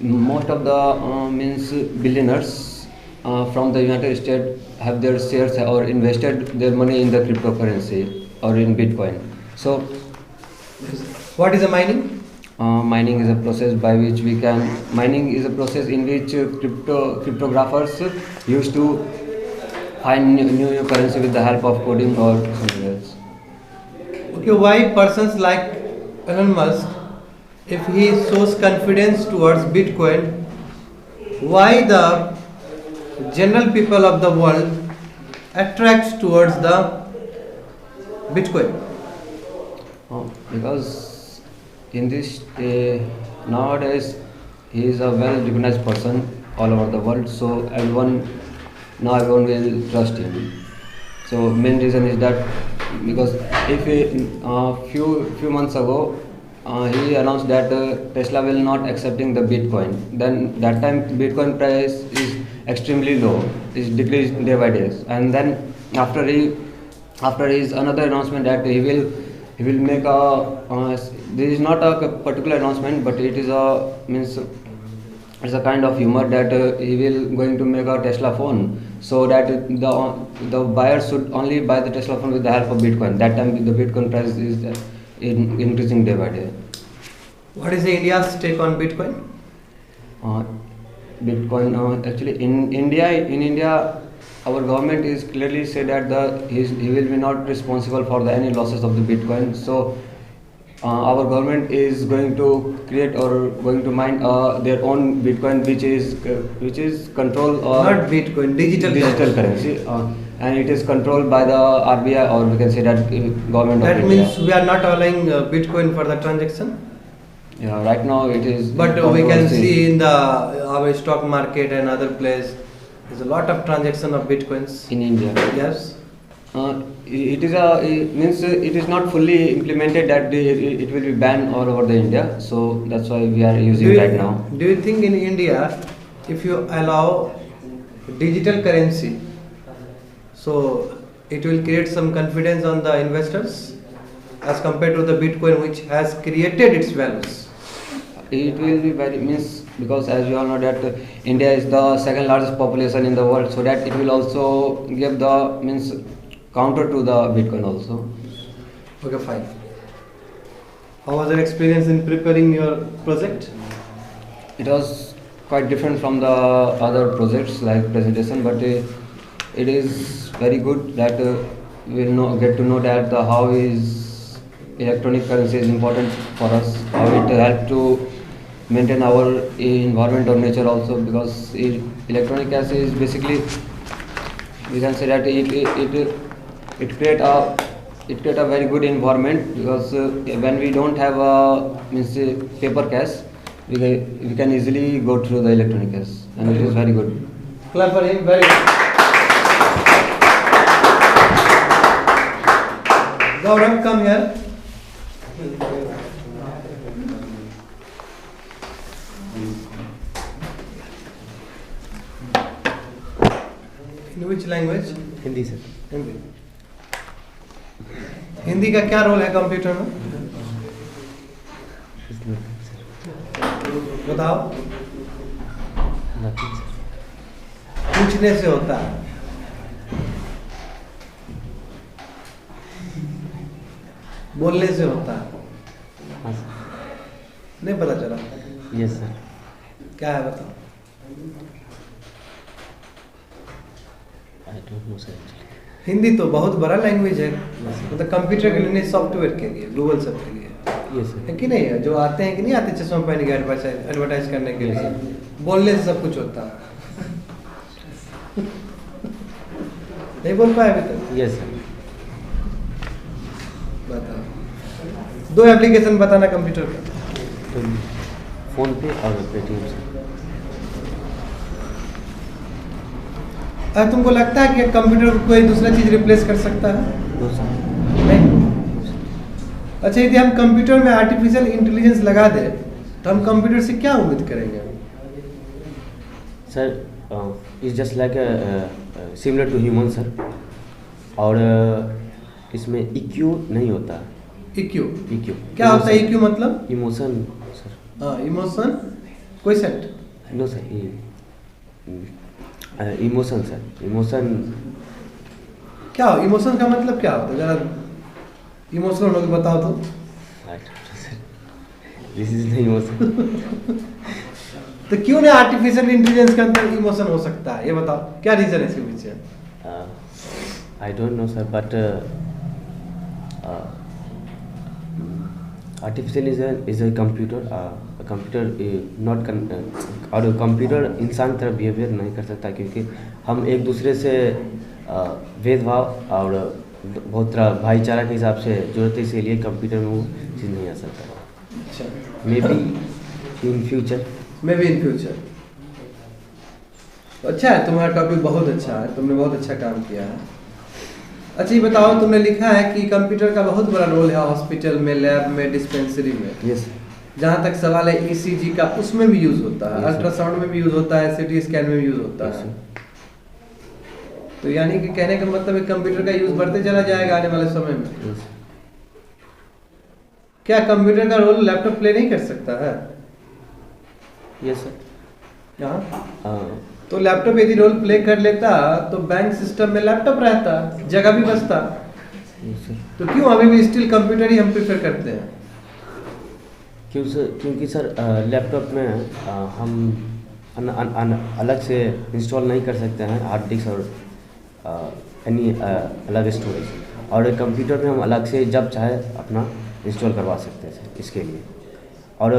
most of the means billionaires from the United States have their shares or invested their money in the cryptocurrency or in Bitcoin. So, What is the mining? mining is a process by which we can. Mining is a process in which cryptographers used to find new currency with the help of coding or something else. Okay, why persons like Elon Musk, if he shows confidence towards Bitcoin, why the general people of the world attracts towards the Bitcoin? Because in this nowadays he is a well recognized person all over the world, so everyone will trust him. So main reason is that because if few months ago he announced that Tesla will not accepting the Bitcoin, then that time Bitcoin price is extremely low, is decreased day by day, and then after his another announcement that he will make there is not a particular announcement, but it is it's a kind of humor that he will going to make a Tesla phone, so that the buyers should only buy the Tesla phone with the help of Bitcoin. That time the Bitcoin price is increasing day by day. What is India's take on Bitcoin? Bitcoin actually in India our government is clearly said that he will be not responsible for any losses of the Bitcoin. So our government is going to create or going to mine their own Bitcoin, which is controlled Not Bitcoin, digital currency, and it is controlled by the RBI, or we can say that government. That of means India. we are not allowing Bitcoin for the transaction. Yeah, right now it is. But we can see in our stock market and other place, there's a lot of transaction of Bitcoins. In India. Yes. It is not fully implemented that it will be banned all over the India. So that's why we are using right now. Do you think in India, if you allow digital currency, so it will create some confidence on the investors as compared to the Bitcoin, which has created its values? It will be because as you all know that India is the second largest population in the world, so that it will also give the counter to the Bitcoin also. Okay, fine. How was your experience in preparing your project? It was quite different from the other projects like presentation, but it is very good that we'll get to know that how is electronic currency is important for us, how it helps to maintain our environment or nature also, because electronic currency is basically, we can say that it create a very good environment, because when we don't have paper cash, we can easily go through the electronic cash, and it is very good. Clap for him. Very good. Gaurav, come here. In which language? Hindi sir. Hindi. Hindi का क्या role है computer में? बताओ. पूछने से होता है. बोलने से होता है. नहीं पता चला? Yes sir. क्या है बताओ. I don't know sir. Hindi तो बहुत बड़ा लैंग्वेज है, मतलब कंप्यूटर के लिए नहीं, सॉफ्टवेयर के लिए, गूगल सब के लिए यस सर. है कि नहीं है? जो आते हैं कि नहीं आते चश्मा पहन के एडवर्टाइज करने के लिए, बोलने से सब कुछ होता है. नहीं बोल पाए अभी तक? Yes sir. बताओ. 2 एप्लीकेशन बताना कंप्यूटर का. तो फोन पे और पेटीएम से. अगर तुमको लगता है कि कंप्यूटर को कोई दूसरा चीज रिप्लेस कर सकता है? No sir. नहीं. अच्छा, यदि हम कंप्यूटर में आर्टिफिशियल इंटेलिजेंस लगा दे तो हम कंप्यूटर से क्या उम्मीद करेंगे? Sir is just like similar to human sir, और इसमें EQ नहीं होता. EQ क्या होता है? EQ मतलब इमोशन सर. हाँ, emotion question. No sir, emotion sir. Emotion क्या हो? इमोशन का मतलब क्या होता है? जरा इमोशनल होकर बताओ तो. दिस इज नहीं इमोशन. तो क्यों नहीं आर्टिफिशियल इंटेलिजेंस के अंदर इमोशन हो सकता है? ये बताओ, क्या रीजन है इसके पीछे? I don't know sir, but artificial is a computer. Computer not और कंप्यूटर इंसान तरह बिहेवियर नहीं कर सकता, क्योंकि हम एक दूसरे से भेदभाव और बहुत तरह भाईचारा के हिसाब से जरूरत है, इसीलिए कंप्यूटर में वो चीज़ नहीं आ सकता। अच्छा, मे बी इन फ्यूचर। अच्छा है, तुम्हारा टॉपिक बहुत अच्छा है, तुमने बहुत अच्छा काम किया है। अच्छा ये बताओ, तुमने लिखा है कि कंप्यूटर का बहुत बड़ा रोल है हॉस्पिटल में, लैब में, डिस्पेंसरी में। यस। जहाँ तक सवाल है ECG का, उसमें भी यूज होता है, Yes, sir. अल्ट्रासाउंड में भी यूज होता है, CT स्कैन में भी यूज होता Yes, है। तो यानी कि कहने का मतलब है कंप्यूटर का यूज बढ़ते चला जाएगा आने वाले समय में। यस। क्या कंप्यूटर का रोल लैपटॉप प्ले नहीं कर सकता है? Yes sir. हाँ, तो लैपटॉप यदि रोल प्ले कर लेता तो बैंक सिस्टम में लैपटॉप रहता, जगह भी बचता। Yes sir. तो क्यों अभी भी स्टिल कंप्यूटर ही हम प्रेफर करते हैं? क्योंकि सर लैपटॉप में हम अलग से इंस्टॉल नहीं कर सकते हैं हार्ड डिस्क और एनी अलग स्टोरेज, और कंप्यूटर में हम अलग से जब चाहे अपना इंस्टॉल करवा सकते हैं सर, इसके लिए। और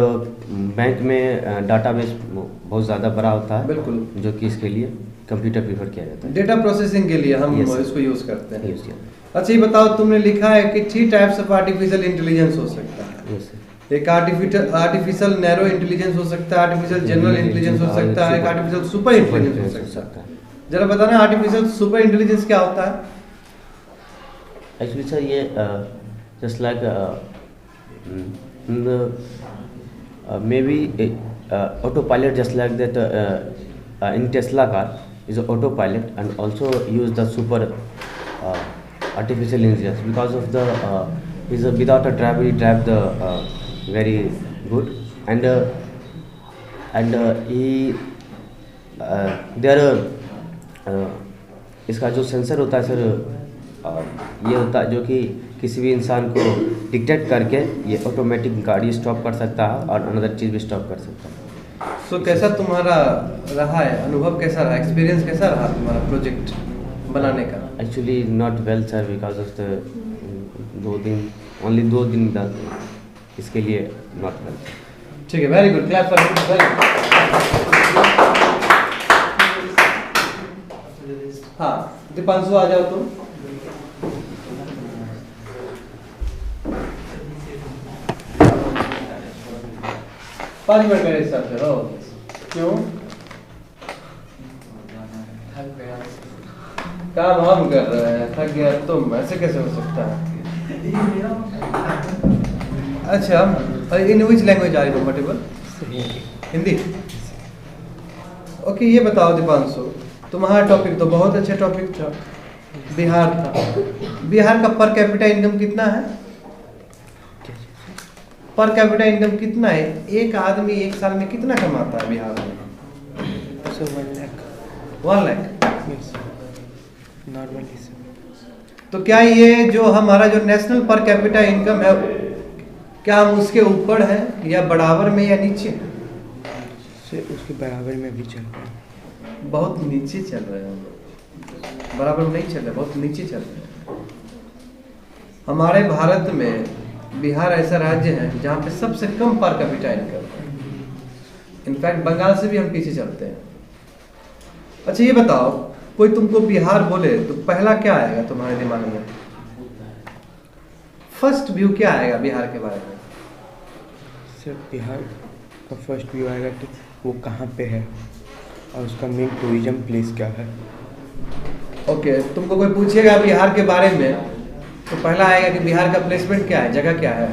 बैंक में डाटाबेस बहुत ज़्यादा बड़ा होता है, बिल्कुल, जो कि इसके लिए कंप्यूटर प्रीफर किया जाता है। डेटा प्रोसेसिंग के लिए हम Yes, sir. इसको यूज करते हैं। Yes, sir. अच्छा ये बताओ, तुमने लिखा है कि 3 टाइप्स ऑफ आर्टिफिशियल इंटेलिजेंस हो सकता है। Yes sir. एक आर्टिफिशियल नैरो इंटेलिजेंस हो सकता है, आर्टिफिशियल जनरल इंटेलिजेंस हो सकता है, एक आर्टिफिशियल सुपर इंटेलिजेंस हो सकता है। जरा बताना आर्टिफिशियल सुपर इंटेलिजेंस क्या होता है? एक्चुअली सर ये just like may be auto pilot, just like that in Tesla car is an autopilot, and also use the super artificial intelligence because of the is without a driver, he drive the very good, and he there इसका जो sensor होता है sir ये होता है जो कि किसी भी इंसान को डिटेक्ट करके ये ऑटोमेटिक गाड़ी स्टॉप कर सकता है और अनदर चीज़ भी स्टॉप कर सकता है। तो कैसा तुम्हारा रहा है अनुभव, कैसा रहा, एक्सपीरियंस कैसा रहा तुम्हारा प्रोजेक्ट बनाने का? Actually not well sir, because of the 2 दिन ओनली 2 दिन इसके लिए नॉट वेल। ठीक है, very good, clap for him, very good. हाँ दीपांशु आ जाओ तुम। पाँच मिनट मेरे हिसाब से रहो। क्यों? काम हम कर रहे हैं, थक गया तुम, ऐसे कैसे हो सकता है? अच्छा, in which language are you comfortable? Hindi. Okay, ये बताओ दीपांशु, तुम्हारा टॉपिक तो बहुत अच्छा टॉपिक था, बिहार था। बिहार का पर कैपिटा इनकम कितना है? पर कैपिटा इनकम कितना है? एक आदमी एक साल में कितना कमाता है बिहार में? 1 लाख नॉर्मली। तो क्या ये जो हमारा जो नेशनल पर कैपिटा इनकम है, क्या हम उसके ऊपर है या बराबर में या नीचे? उसके बराबर में भी चल रहा है। बहुत नीचे चल रहे हैं हम लोग, बराबर में नहीं चल रहे, बहुत नीचे चल रहे हैं। हमारे भारत में बिहार ऐसा राज्य है जहाँ पे सबसे कम पर कैपिटा इनकम है। इनफैक्ट बंगाल से भी हम पीछे चलते हैं। अच्छा ये बताओ, कोई तुमको बिहार बोले तो पहला क्या आएगा तुम्हारे दिमाग में? फर्स्ट व्यू क्या आएगा बिहार के बारे में? सर बिहार का फर्स्ट व्यू आएगा कि वो कहाँ पे है और उसका मेन टूरिज्म प्लेस क्या है। ओके, तुमको कोई पूछेगा बिहार के बारे में तो पहला आएगा कि बिहार का प्लेसमेंट क्या है, जगह क्या है।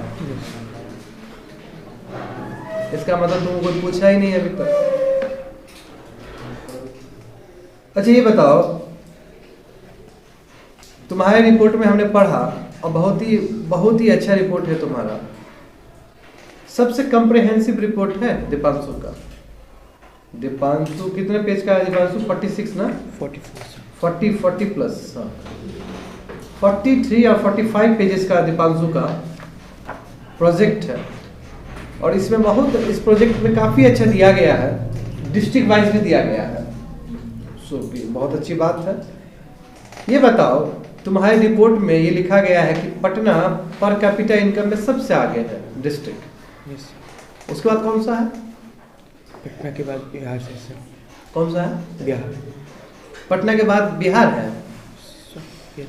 इसका मतलब तुमको कोई पूछा ही नहीं अभी तक। अच्छा ये बताओ, तुम्हारे रिपोर्ट में हमने पढ़ा और बहुत ही अच्छा रिपोर्ट है तुम्हारा, सबसे कॉम्प्रिहेंसिव रिपोर्ट है दीपांशु का। दीपांशु कितने पेज का है दीपांशु? 46 ना? 40 प्लस 43 या 45 पेजेस का दीपांशु का प्रोजेक्ट है। और इसमें इस प्रोजेक्ट में काफ़ी अच्छा दिया गया है, डिस्ट्रिक्ट वाइज भी दिया गया है, सो बहुत अच्छी बात है। ये बताओ तुम्हारी रिपोर्ट में ये लिखा गया है कि पटना पर कैपिटा इनकम में सबसे आगे है डिस्ट्रिक्ट। यस उसके बाद कौन सा है? पटना के बाद बिहार से सर। कौन सा है? बिहार। पटना के बाद बिहार है। यस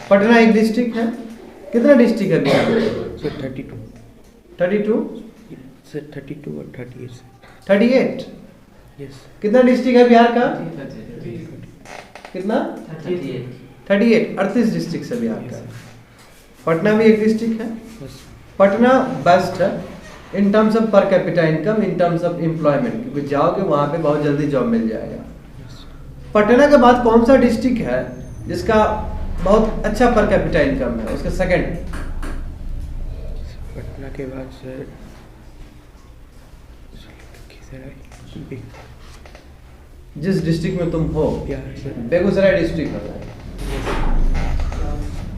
पटना एक डिस्ट्रिक्ट है। कितना डिस्ट्रिक्ट है बिहार में? सर 32 32 सर 32 और 38 38। यस कितना डिस्ट्रिक्ट है बिहार का? कितना? 38 38 डिस्ट्रिक्ट है बिहार का। पटना भी एक डिस्ट्रिक्ट है। यस पटना बेस्ट है इन terms of per capita income, in terms of employment, क्योंकि जाओगे वहाँ पे बहुत जल्दी जॉब मिल जाएगा। पटना के बाद कौन सा डिस्ट्रिक्ट है जिसका बहुत अच्छा पर कैपिटा इनकम है? उसका सेकंड। पटना के बाद सर जिस डिस्ट्रिक्ट में तुम हो, बिहार सर। बेगूसराय डिस्ट्रिक्ट है।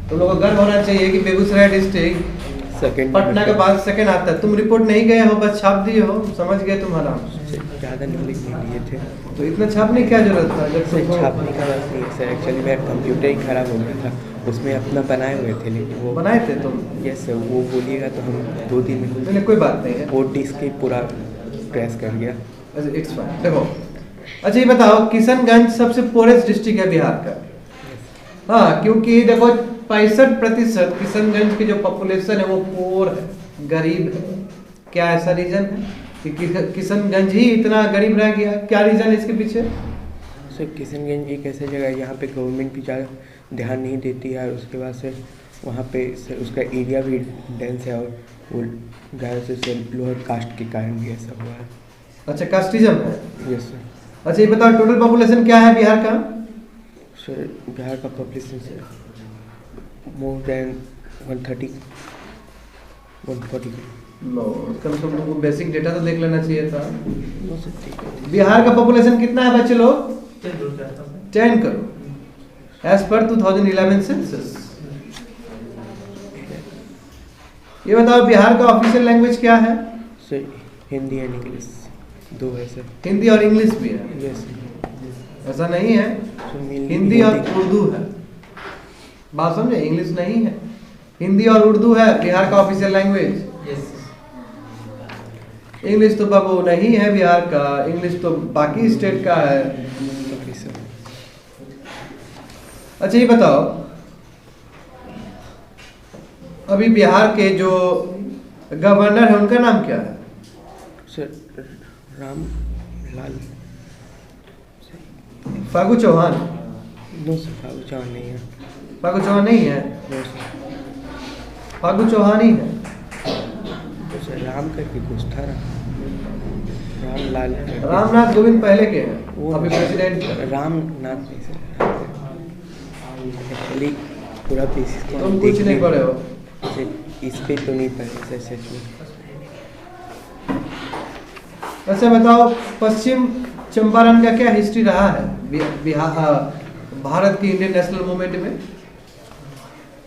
तुम लोगों को गर्व होना चाहिए कि बेगूसराय डिस्ट्रिक्ट सेकंड पटना के बाद सेकंड आता है। तुम रिपोर्ट नहीं गए हो, बस छाप दिए हो, समझ गए तुम आराम से। ज़्यादा नॉलेज नहीं लिए थे तो इतना छापने की क्या जरूरत था जब सर। तुमको छापने का बात नहीं है सर, एक्चुअली मेरा कंप्यूटर ही खराब हो गया था, उसमें अपना बनाए हुए थे लेकिन वो बनाए थे तुम? यस सर, वो बोलिएगा तो हम 2 दिन में नहीं कोई बात नहीं है। वो डिस्क ही पूरा क्रैश कर गया। अच्छा इट्स फाइन। देखो अच्छा ये बताओ, किशनगंज सबसे पोरेस्ट डिस्ट्रिक्ट है बिहार का। हाँ, क्योंकि देखो 65% किशनगंज की जो पॉपुलेशन है वो पोर है, गरीब है। क्या ऐसा रीजन है कि किशनगंज ही इतना गरीब रह गया? क्या रीजन है इसके पीछे? सर किशनगंज एक ऐसा जगह है यहाँ पे गवर्नमेंट भी ज़्यादा ध्यान नहीं देती है, और उसके बाद से वहाँ पे सर उसका एरिया भी डेंस है, और वो ज़्यादा से लोअर कास्ट के कारण भी ऐसा हुआ है। अच्छा कास्टिज्म है। Yes sir. अच्छा ये बताओ टोटल पॉपुलेशन क्या है बिहार का? सर बिहार का population sir more than 130 140। No, कम से कम तुमको बेसिक डेटा तो देख लेना चाहिए था। नो सर ठीक है। बिहार का पॉपुलेशन कितना है बच्चे लोग? 10 करोड़ एज पर 2011 सेंसस। ये बताओ बिहार का ऑफिशियल लैंग्वेज क्या है? सर हिंदी एंड इंग्लिश 2 है सर। हिंदी और इंग्लिश भी है? Yes sir. ऐसा नहीं है, सर mainly हिंदी और उर्दू है। बात समझे? इंग्लिश नहीं है, हिंदी और उर्दू है बिहार का ऑफिशियल लैंग्वेज। इंग्लिश तो बाबू नहीं है बिहार का, इंग्लिश तो बाकी स्टेट का है। Okay sir. अच्छा ये बताओ, अभी बिहार के जो गवर्नर है उनका नाम क्या है? Sir Ram Lal Phagu Chauhan. No sir, Phagu Chauhan नहीं है। फागू चौहान नहीं है? No sir. फागू चौहान ही है। तो सर राम करके कुछ था ना, राम लाल करके। रामनाथ कोविंद पहले के हैं, वो अभी प्रेसिडेंट। रामनाथ नहीं सर। एक्चुअली पूरा बेसिस को तुम कुछ नहीं पढ़े हो। सर इस पे तो नहीं पढ़े सर सच में। अच्छा बताओ, पश्चिम चंपारण का क्या हिस्ट्री रहा है बिहार भारत की इंडियन नेशनल मूवमेंट में?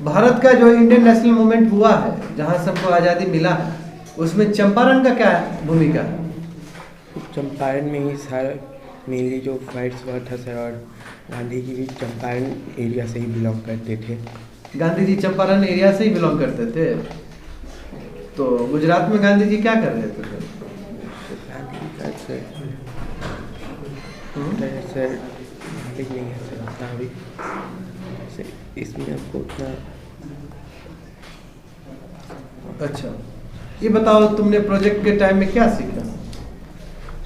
भारत का जो इंडियन नेशनल मूवमेंट हुआ है, जहाँ सबको आज़ादी मिला है, उसमें चंपारण का क्या भूमिका है? चंपारण में ही सारा मेनली जो फाइट्स हुआ था सर, और गांधी जी भी चंपारण एरिया से ही बिलोंग करते थे। गांधी जी चंपारण एरिया से ही बिलोंग करते थे, तो गुजरात में गांधी जी क्या कर रहे थे फिर? गांधी जी का सर नॉलेज नहीं है सर उतना अभी सर, इसमें आपको उतना। अच्छा ये बताओ, तुमने प्रोजेक्ट के टाइम में क्या सीखा?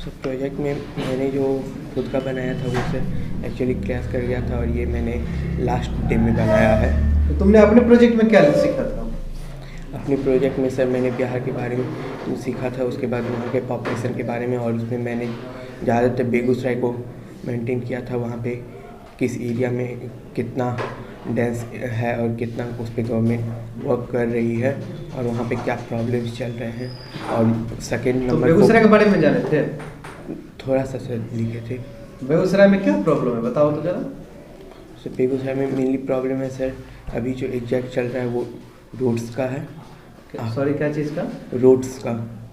सर प्रोजेक्ट में मैंने जो खुद का बनाया था वो सर एक्चुअली क्रैश कर गया था, और ये मैंने लास्ट डे में बनाया है। तो तुमने अपने प्रोजेक्ट में क्या सीखा था? अपने प्रोजेक्ट में सर मैंने बिहार के बारे में सीखा था, उसके बाद वहाँ के पॉपुलेशन के बारे में, और उसमें मैंने ज़्यादातर बेगूसराय को मेंटेन किया था। वहाँ पे किस एरिया में कितना डेंस है और कितना उस पर गवर्नमेंट वर्क कर रही है, और वहाँ पे क्या प्रॉब्लम्स चल रहे हैं। और सेकेंड तो नंबर बेगूसराय के बारे में जाने थे? थोड़ा सा सर लिखे थे। बेगूसराय में क्या प्रॉब्लम है बताओ तो जरा। सर बेगूसराय में मेनली प्रॉब्लम है सर, अभी जो एग्जैक्ट चल रहा है वो रोड्स का है। सॉरी क्या चीज़ का? रोड्स का।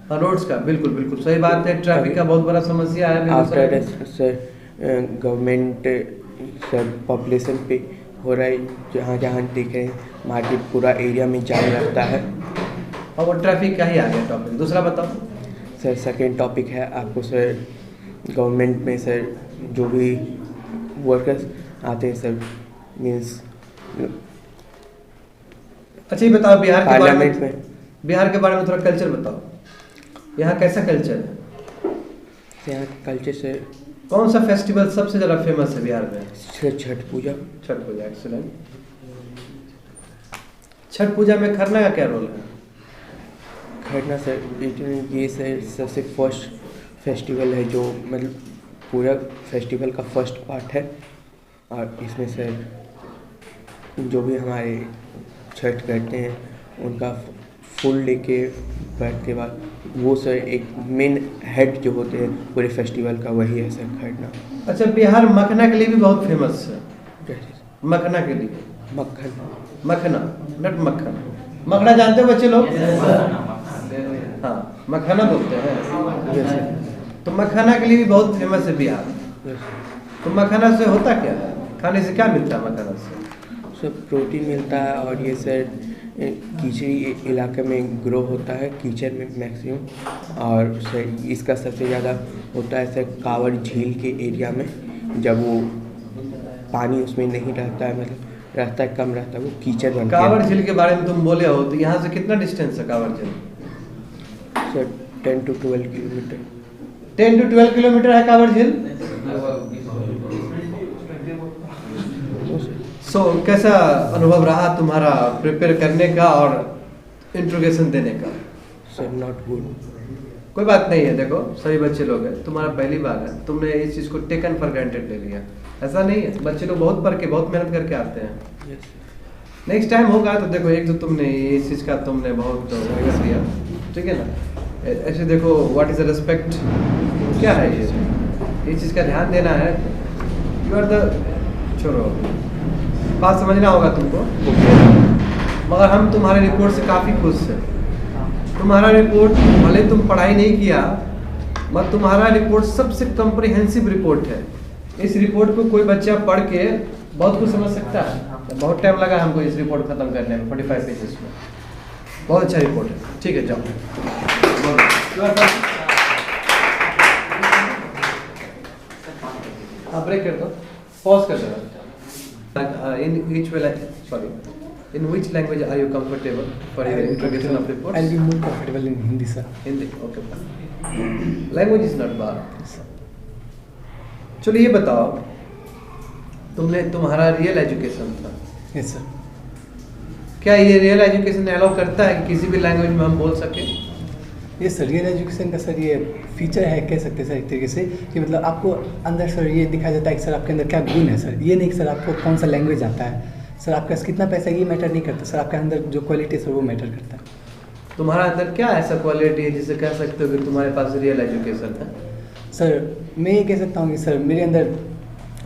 हाँ रोड्स का, बिल्कुल बिल्कुल सही बात है। ट्रैफिक का बहुत बड़ा समस्या है बेगूसराय आफ्टर में। सर गवर्नमेंट सर पॉपुलेशन पे हो रहा है, जहाँ जहाँ देख रहे हैं मार्केट पूरा एरिया में जाम रहता है। और वो ट्रैफिक का ही आ गया टॉपिक। दूसरा बताओ सर सेकेंड टॉपिक है आपको सर, गवर्नमेंट में सर जो भी वर्कर्स आते हैं सर, मीन्स अच्छा ये बताओ बिहार के बारे पार्लियामेंट में, में। बिहार के बारे में थोड़ा कल्चर बताओ, यहाँ कैसा कल्चर है? यहाँ कल्चर से कौन सा फेस्टिवल सबसे ज़्यादा फेमस है बिहार में? छठ पूजा। छठ पूजा, एक्सीलेंट। छठ पूजा में खरना का क्या रोल है? खरना सर ये सर सबसे फर्स्ट फेस्टिवल है जो मतलब पूरा फेस्टिवल का फर्स्ट पार्ट है, और इसमें सर जो भी हमारे छठ करते हैं उनका फुल डे के बाद के बाद वो सर एक मेन हेड जो होते हैं पूरे फेस्टिवल का, वही है सर खरना। अच्छा बिहार मखना के लिए भी बहुत फेमस है। जैसे मखना के लिए, मक्खन, मखना नट मक्खन, मखना जानते हो बच्चे लोग? हाँ मखाना बोलते हैं। जैसे तो मखाना के लिए भी बहुत फेमस है बिहार। तो मखाना से होता क्या है, खाने से क्या मिलता है मखाना से? सब प्रोटीन मिलता है, और ये सर कीचड़ी इलाके में ग्रो होता है, कीचड़ में मैक्सिमम, और सर इसका सबसे ज़्यादा होता है सर कांवड़ झील के एरिया में, जब वो पानी उसमें नहीं रहता है, मतलब रहता है कम रहता है, वो कीचड़ बनता है। कांवड़ झील के बारे में तुम बोले हो, तो यहाँ से कितना डिस्टेंस है कांवड़ झील? Sir 10 to 12 kilometre. 10 to 12 kilometre है कांवड़ झील। सो कैसा अनुभव रहा तुम्हारा प्रिपेयर करने का और इंट्रोगेशन देने का? Sir not good. कोई बात नहीं है, देखो सभी बच्चे लोग हैं, तुम्हारा पहली बार है, तुमने इस चीज़ को टेकन फॉर ग्रांटेड ले लिया, ऐसा नहीं है। बच्चे लोग बहुत पढ़ के बहुत मेहनत करके आते हैं। नेक्स्ट टाइम होगा तो देखो, एक तो तुमने इस चीज़ का तुमने बहुत मेहनत किया, ठीक है ना। ऐसे देखो व्हाट इज़ द रिस्पेक्ट, क्या है ये चीज़ का ध्यान देना है। यू आर द, छोड़ो, बात समझना होगा तुमको। मगर हम तुम्हारे रिपोर्ट से काफ़ी खुश हैं। तुम्हारा रिपोर्ट भले तुम पढ़ाई नहीं किया, मगर तुम्हारा रिपोर्ट सबसे कम्प्रिहेंसिव रिपोर्ट है। इस रिपोर्ट को कोई बच्चा पढ़ के बहुत कुछ समझ सकता है। बहुत टाइम लगा हमको इस रिपोर्ट ख़त्म करने में, 45 पेजेस में। बहुत अच्छा रिपोर्ट है, ठीक है जाओ। हाँ ब्रेक कर दो, पॉज कर दो। In which language are you comfortable for your introduction of report? I'll be more comfortable in Hindi, sir. Hindi, okay. Language is not bad. चलो ये बताओ, तुम्हारा रियल एजुकेशन था? Yes, sir. क्या ये रियल एजुकेशन अलाउ करता है कि किसी भी लैंग्वेज में हम बोल सकें? ये सर रियल एजुकेशन का सर ये फीचर है, कह सकते हैं सर एक तरीके से, कि मतलब आपको अंदर सर ये दिखाया जाता है कि सर आपके अंदर क्या गुण है सर। ये नहीं कि सर आपको कौन सा लैंग्वेज आता है, सर आपके पास कितना पैसा ये मैटर नहीं करता, सर आपके अंदर जो क्वालिटी है सर वो मैटर करता है। तुम्हारा अंदर क्या ऐसा क्वालिटी है जिसे कह सकते हो कि तुम्हारे पास रियल एजुकेशन है? सर मैं ये कह सकता हूँ कि सर मेरे अंदर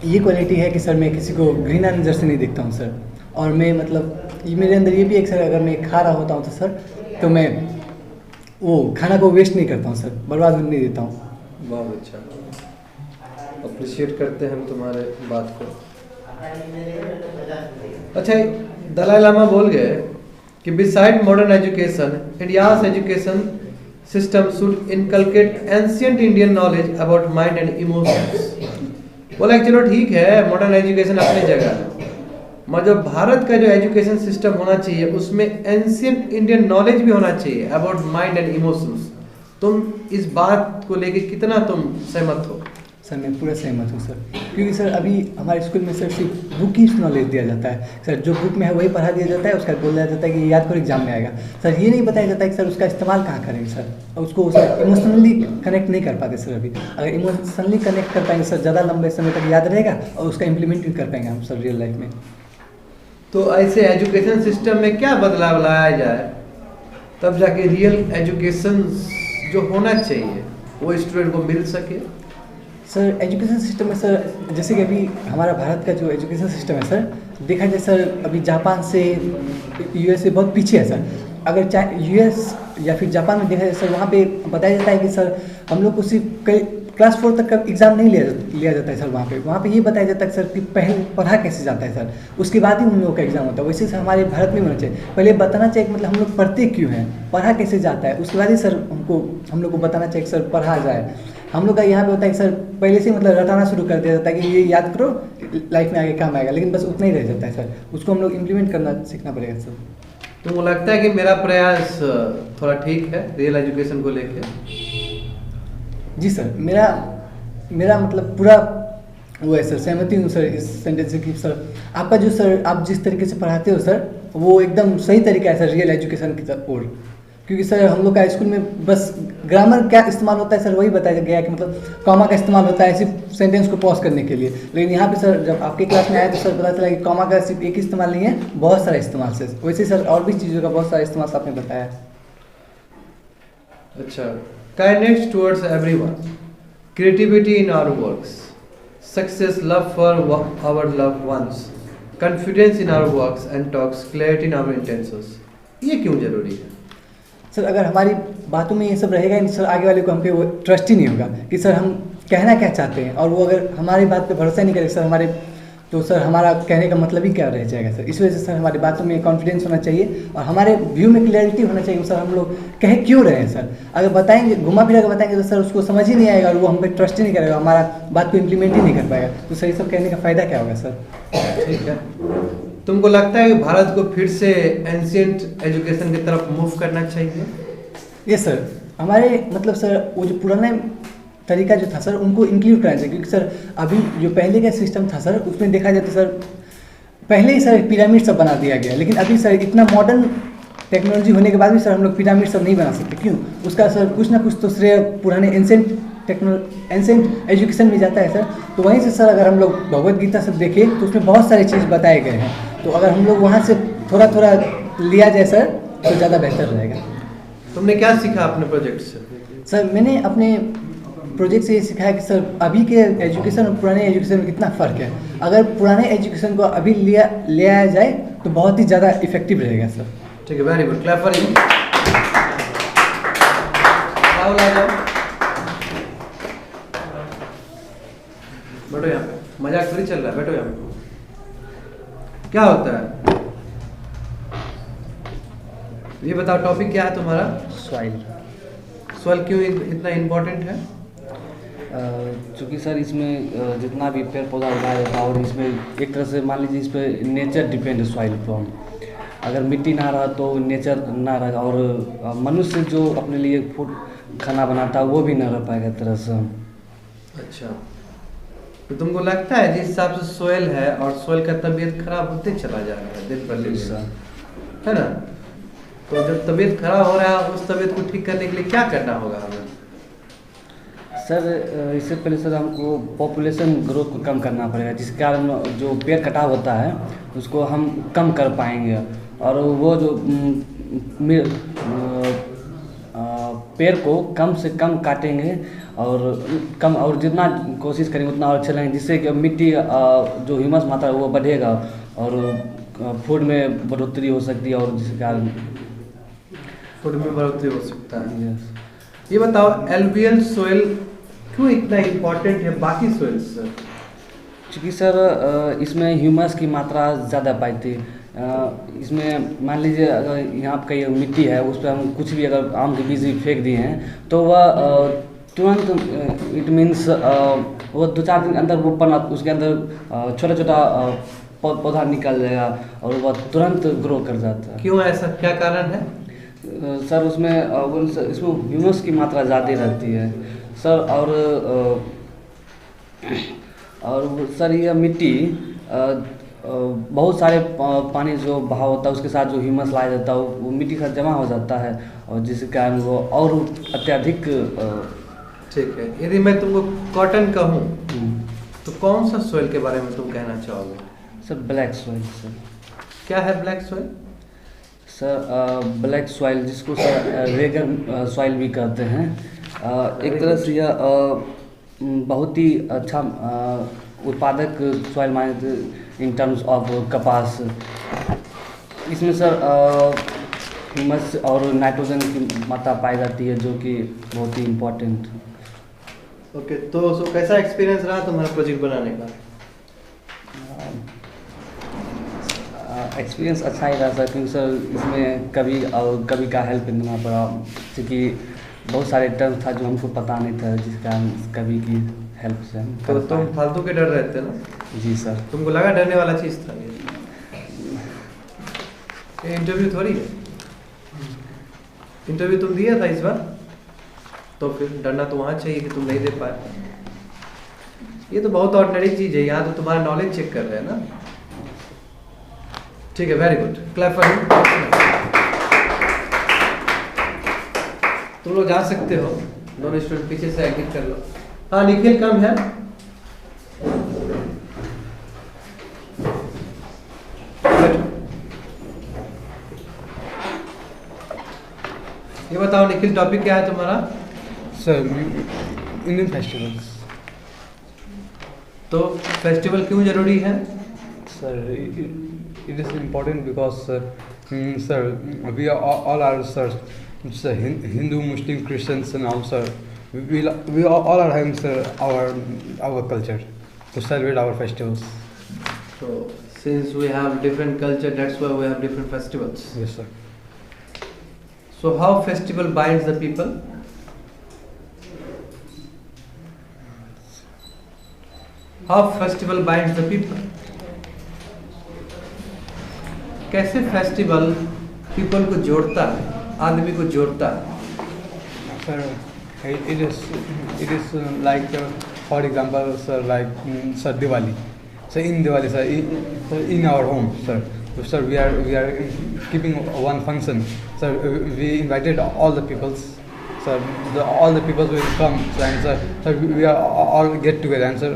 ये क्वालिटी है कि सर मैं किसी को घृणा नज़र से नहीं देखता हूँ सर। और मैं मतलब मेरे अंदर ये भी एक सर, अगर मैं खा रहा होता हूँ तो सर, तो मैं वो खाना को वेस्ट नहीं करता हूँ सर, बर्बाद होने नहीं देता हूँ। बहुत अच्छा, अप्रिशिएट करते हैं हम तुम्हारे बात को। अच्छा दलाई लामा बोल गए कि beside modern education, India's education system should inculcate ancient Indian knowledge about mind and emotions. बोला चलो ठीक है, मॉडर्न एजुकेशन अपनी जगह है, मगर जो भारत का जो एजुकेशन सिस्टम होना चाहिए उसमें एंशिएंट इंडियन नॉलेज भी होना चाहिए अबाउट माइंड एंड इमोशंस। तुम इस बात को लेके कितना तुम सहमत हो? सर मैं पूरा सहमत हूँ सर, क्योंकि सर अभी हमारे स्कूल में सर सिर्फ बुक ही नॉलेज दिया जाता है सर, जो बुक में है वही पढ़ा दिया जाता है, उसका बोला जाता है कि याद करो एग्जाम में आएगा सर। ये नहीं बताया जाता है कि सर उसका इस्तेमाल कहाँ करेंगे सर, और उसको सर इमोशनली कनेक्ट नहीं कर पाते सर। अभी अगर इमोशनली कनेक्ट कर पाएंगे सर, ज़्यादा लंबे समय तक याद रहेगा और उसका इम्प्लीमेंट भी कर पाएंगे हम सर रियल लाइफ में। तो ऐसे एजुकेशन सिस्टम में क्या बदलाव लाया जाए तब जाके रियल एजुकेशन जो होना चाहिए वो स्टूडेंट को मिल सके? सर एजुकेशन सिस्टम में सर, जैसे कि अभी हमारा भारत का जो एजुकेशन सिस्टम है सर, देखा जाए सर अभी जापान से यूएस से बहुत पीछे है सर। अगर चाहे यूएस या फिर जापान में देखा जाए सर, वहाँ पे बताया जाता है कि सर हम लोग को सिर्फ क्लास 4 तक का एग्ज़ाम नहीं लिया जाता है सर। वहाँ पे ये बताया जाता है सर कि पहले पढ़ा कैसे जाता है सर, उसके बाद ही उन लोगों का एग्ज़ाम होता है। वैसे सर हमारे भारत में होना चाहिए, पहले बताना चाहिए कि मतलब हम लोग पढ़ते क्यों हैं, पढ़ा कैसे जाता है, उसके बाद ही सर हम लोग को बताना चाहिए कि सर पढ़ा जाए। हम लोग का यहाँ पे होता है कि सर पहले से मतलब रटाना शुरू कर दिया जाता है कि ये याद करो लाइफ में आगे काम आएगा, लेकिन बस उतना ही रह जाता है सर। उसको हम लोग इम्प्लीमेंट करना सीखना पड़ेगा सर। तुमको लगता है कि मेरा प्रयास थोड़ा ठीक है रियल एजुकेशन को लेके? जी सर, मेरा मतलब पूरा वो है सर, सहमति हूँ सर इस सेंटेंस से कि सर आपका जो सर आप जिस तरीके से पढ़ाते हो सर वो एकदम सही तरीका है सर रियल एजुकेशन की ओर। क्योंकि सर हम लोग का स्कूल में बस ग्रामर क्या इस्तेमाल होता है सर वही बताया गया है कि मतलब कॉमा का इस्तेमाल होता है सिर्फ सेंटेंस को पॉज करने के लिए। लेकिन यहाँ पे सर जब आपके क्लास में आए तो सर पता चला कि कॉमा का सिर्फ एक ही इस्तेमाल नहीं है, बहुत सारा इस्तेमाल से। वैसे सर और भी चीज़ों का बहुत सारा इस्तेमाल आपने बताया। अच्छा, kindness towards everyone, creativity in our works, success, love for our loved ones, confidence in our works and talks, clarity in our intentions, ये क्यों जरूरी है? सर अगर हमारी बातों में ये सब रहेगा नहीं सर, आगे वाले को हम पे वो ट्रस्ट ही नहीं होगा कि सर हम कहना क्या चाहते हैं, और वो अगर हमारी बात पे भरोसा नहीं करेगा सर तो सर हमारा कहने का मतलब ही क्या रह जाएगा सर। इस वजह से सर हमारी बातों में कॉन्फिडेंस होना चाहिए और हमारे व्यू में क्लैरिटी होना चाहिए सर हम लोग कहे क्यों रहे हैं सर। अगर बताएंगे घुमा फिरा कर बताएंगे तो सर उसको समझ ही नहीं आएगा और वो हम पे ट्रस्ट ही नहीं करेगा, हमारा बात को इम्प्लीमेंट ही नहीं कर पाएगा। तो सर ये सब कहने का फ़ायदा क्या होगा सर? ठीक है, तुमको लगता है कि भारत को फिर से एंशिएंट एजुकेशन की तरफ मूव करना चाहिए? ये सर हमारे मतलब सर वो जो पुराना तरीका जो था सर उनको इंक्लूड करना चाहिए, क्योंकि सर अभी जो पहले का सिस्टम था सर उसमें देखा जाए तो सर पहले ही सर पिरामिड सब बना दिया गया, लेकिन अभी सर इतना मॉडर्न टेक्नोलॉजी होने के बाद भी सर हम लोग पिरामिड सब नहीं बना सकते। क्यों? उसका सर कुछ ना कुछ तो श्रेय पुराने एंशिएंट एजुकेशन में जाता है सर। तो वहीं से सर अगर हम लोग भगवद गीता सब देखें तो उसमें बहुत सारी चीज़ बताए गए हैं, तो अगर हम लोग वहाँ से थोड़ा थोड़ा लिया जाए सर तो ज़्यादा बेहतर रहेगा। तुमने क्या सीखा अपने प्रोजेक्ट से? सर मैंने अपने प्रोजेक्ट से ये सीखा है कि सर अभी के एजुकेशन और पुराने एजुकेशन में कितना फ़र्क है। अगर पुराने एजुकेशन को अभी ले आया जाए तो बहुत ही ज़्यादा इफेक्टिव रहेगा सर। ठीक है, very good, clap for him. Rahul आ जाओ, बैठो यहाँ पे, मजाक थोड़ी चल रहा है, बैठो यहाँ पे। क्या होता है ये बताओ, टॉपिक क्या है तुम्हारा? सॉइल। सॉइल क्यों इतना इम्पोर्टेंट है? चूँकि सर इसमें जितना भी पेड़ पौधा उगाया जाता है और इसमें एक तरह से मान लीजिए इस पर नेचर डिपेंड है सॉइल पर। अगर मिट्टी ना रहा तो नेचर ना रहेगा और मनुष्य जो अपने लिए फूड खाना बनाता है वो भी ना रह पाएगा तरह से। अच्छा, तो तुमको लगता है जिस हिसाब से सोयल है और सोयल का तबीयत खराब होते चला जा रहा है दिन पर दिन, है ना? तो जब तबीयत खराब हो रहा है उस तबीयत को ठीक करने के लिए क्या करना होगा हमें? सर इससे पहले सर हमको पॉपुलेशन ग्रोथ को कम करना पड़ेगा, जिस कारण जो पेड़ कटाव होता है उसको हम कम कर पाएंगे। और वो जो पेड़ को कम से कम काटेंगे और जितना कोशिश करेंगे उतना और अच्छा लगेंगे, जिससे कि मिट्टी जो ह्यूमस मात्रा है वो बढ़ेगा और फूड में बढ़ोतरी हो सकती है और जिसके कारण फूड में बढ़ोतरी हो सकता है। ये बताओ एलुवियल सोइल क्यों इतना इम्पोर्टेंट है बाकी सोइल से? क्योंकि सर इसमें ह्यूमस की मात्रा ज़्यादा पाई थी। इसमें मान लीजिए अगर यहाँ पर कहीं मिट्टी है उस पर हम कुछ भी अगर आम के बीज भी फेंक दिए हैं तो वह तुरंत इट मीन्स वो 2-4 दिन के अंदर वो पना उसके अंदर छोटा छोटा पौधा निकल जाएगा और वह तुरंत ग्रो कर जाता है। क्यों ऐसा, क्या कारण है? सर उसमें इसमें ह्यूमस की मात्रा ज़्यादा रहती है सर। और सर ये मिट्टी बहुत सारे पानी जो बहाव होता है उसके साथ जो ह्यूमस लाया जाता है वो मिट्टी के साथ जमा हो जाता है और जिसके कारण वो और अत्यधिक। ठीक है, यदि मैं तुमको कॉटन कहूँ तो कौन सा सॉइल के बारे में तुम कहना चाहोगे? Sir black soil. सर क्या है black soil? Sir black soil जिसको सर रेगन सॉइल भी कहते हैं, एक तरह से यह बहुत ही अच्छा उत्पादक सॉइल माने इन टर्म्स ऑफ कपास। इसमें सर ह्यूमस और नाइट्रोजन की मात्रा पाई जाती है जो कि बहुत ही इम्पोर्टेंट। ओके, तो कैसा एक्सपीरियंस रहा तुम्हारा प्रोजेक्ट बनाने का? एक्सपीरियंस अच्छा ही रहा सर, क्योंकि सर इसमें कभी का हेल्प लेना पड़ा, क्योंकि बहुत सारे टर्म था जो हमको पता नहीं था, जिस कारण कभी की हेल्प से हम तो कर तुम पाए। फालतू के डर रहते ना? जी सर। तुमको लगा डरने वाला चीज़ था ये इंटरव्यू थोड़ी है। इंटरव्यू तुम दिया था इस बार, तो फिर डरना तो वहाँ चाहिए कि तुम नहीं दे पाए। ये तो बहुत ऑर्डिनरी चीज़ है, यहाँ तो तुम्हारा नॉलेज चेक कर रहे हैं ना। ठीक है, very good, clap for him. तुम लोग जा सकते हो, दोनों स्टूडेंट पीछे से एग्जिट कर लो। हाँ निखिल, कम है। ये बताओ निखिल, टॉपिक क्या है तुम्हारा? Sir Indian festivals. तो फेस्टिवल क्यों जरूरी है? Sir, it is important because sir, we are all are sir, Hindu, Muslim, Christians, and all sir. We all are having sir our culture to celebrate our festivals. So since we have different culture, that's why we have different festivals. Yes sir. So how festival binds the people? How festival binds the people? कैसे festival people को जोड़ता है, आदमी को जोड़ता है? Sir, it is like for example sir, like sir Diwali. So in Diwali sir, in our home sir, we are keeping one function. Sir, we invited all the peoples. Sir, all the peoples will come, and sir, we are all get together, and sir,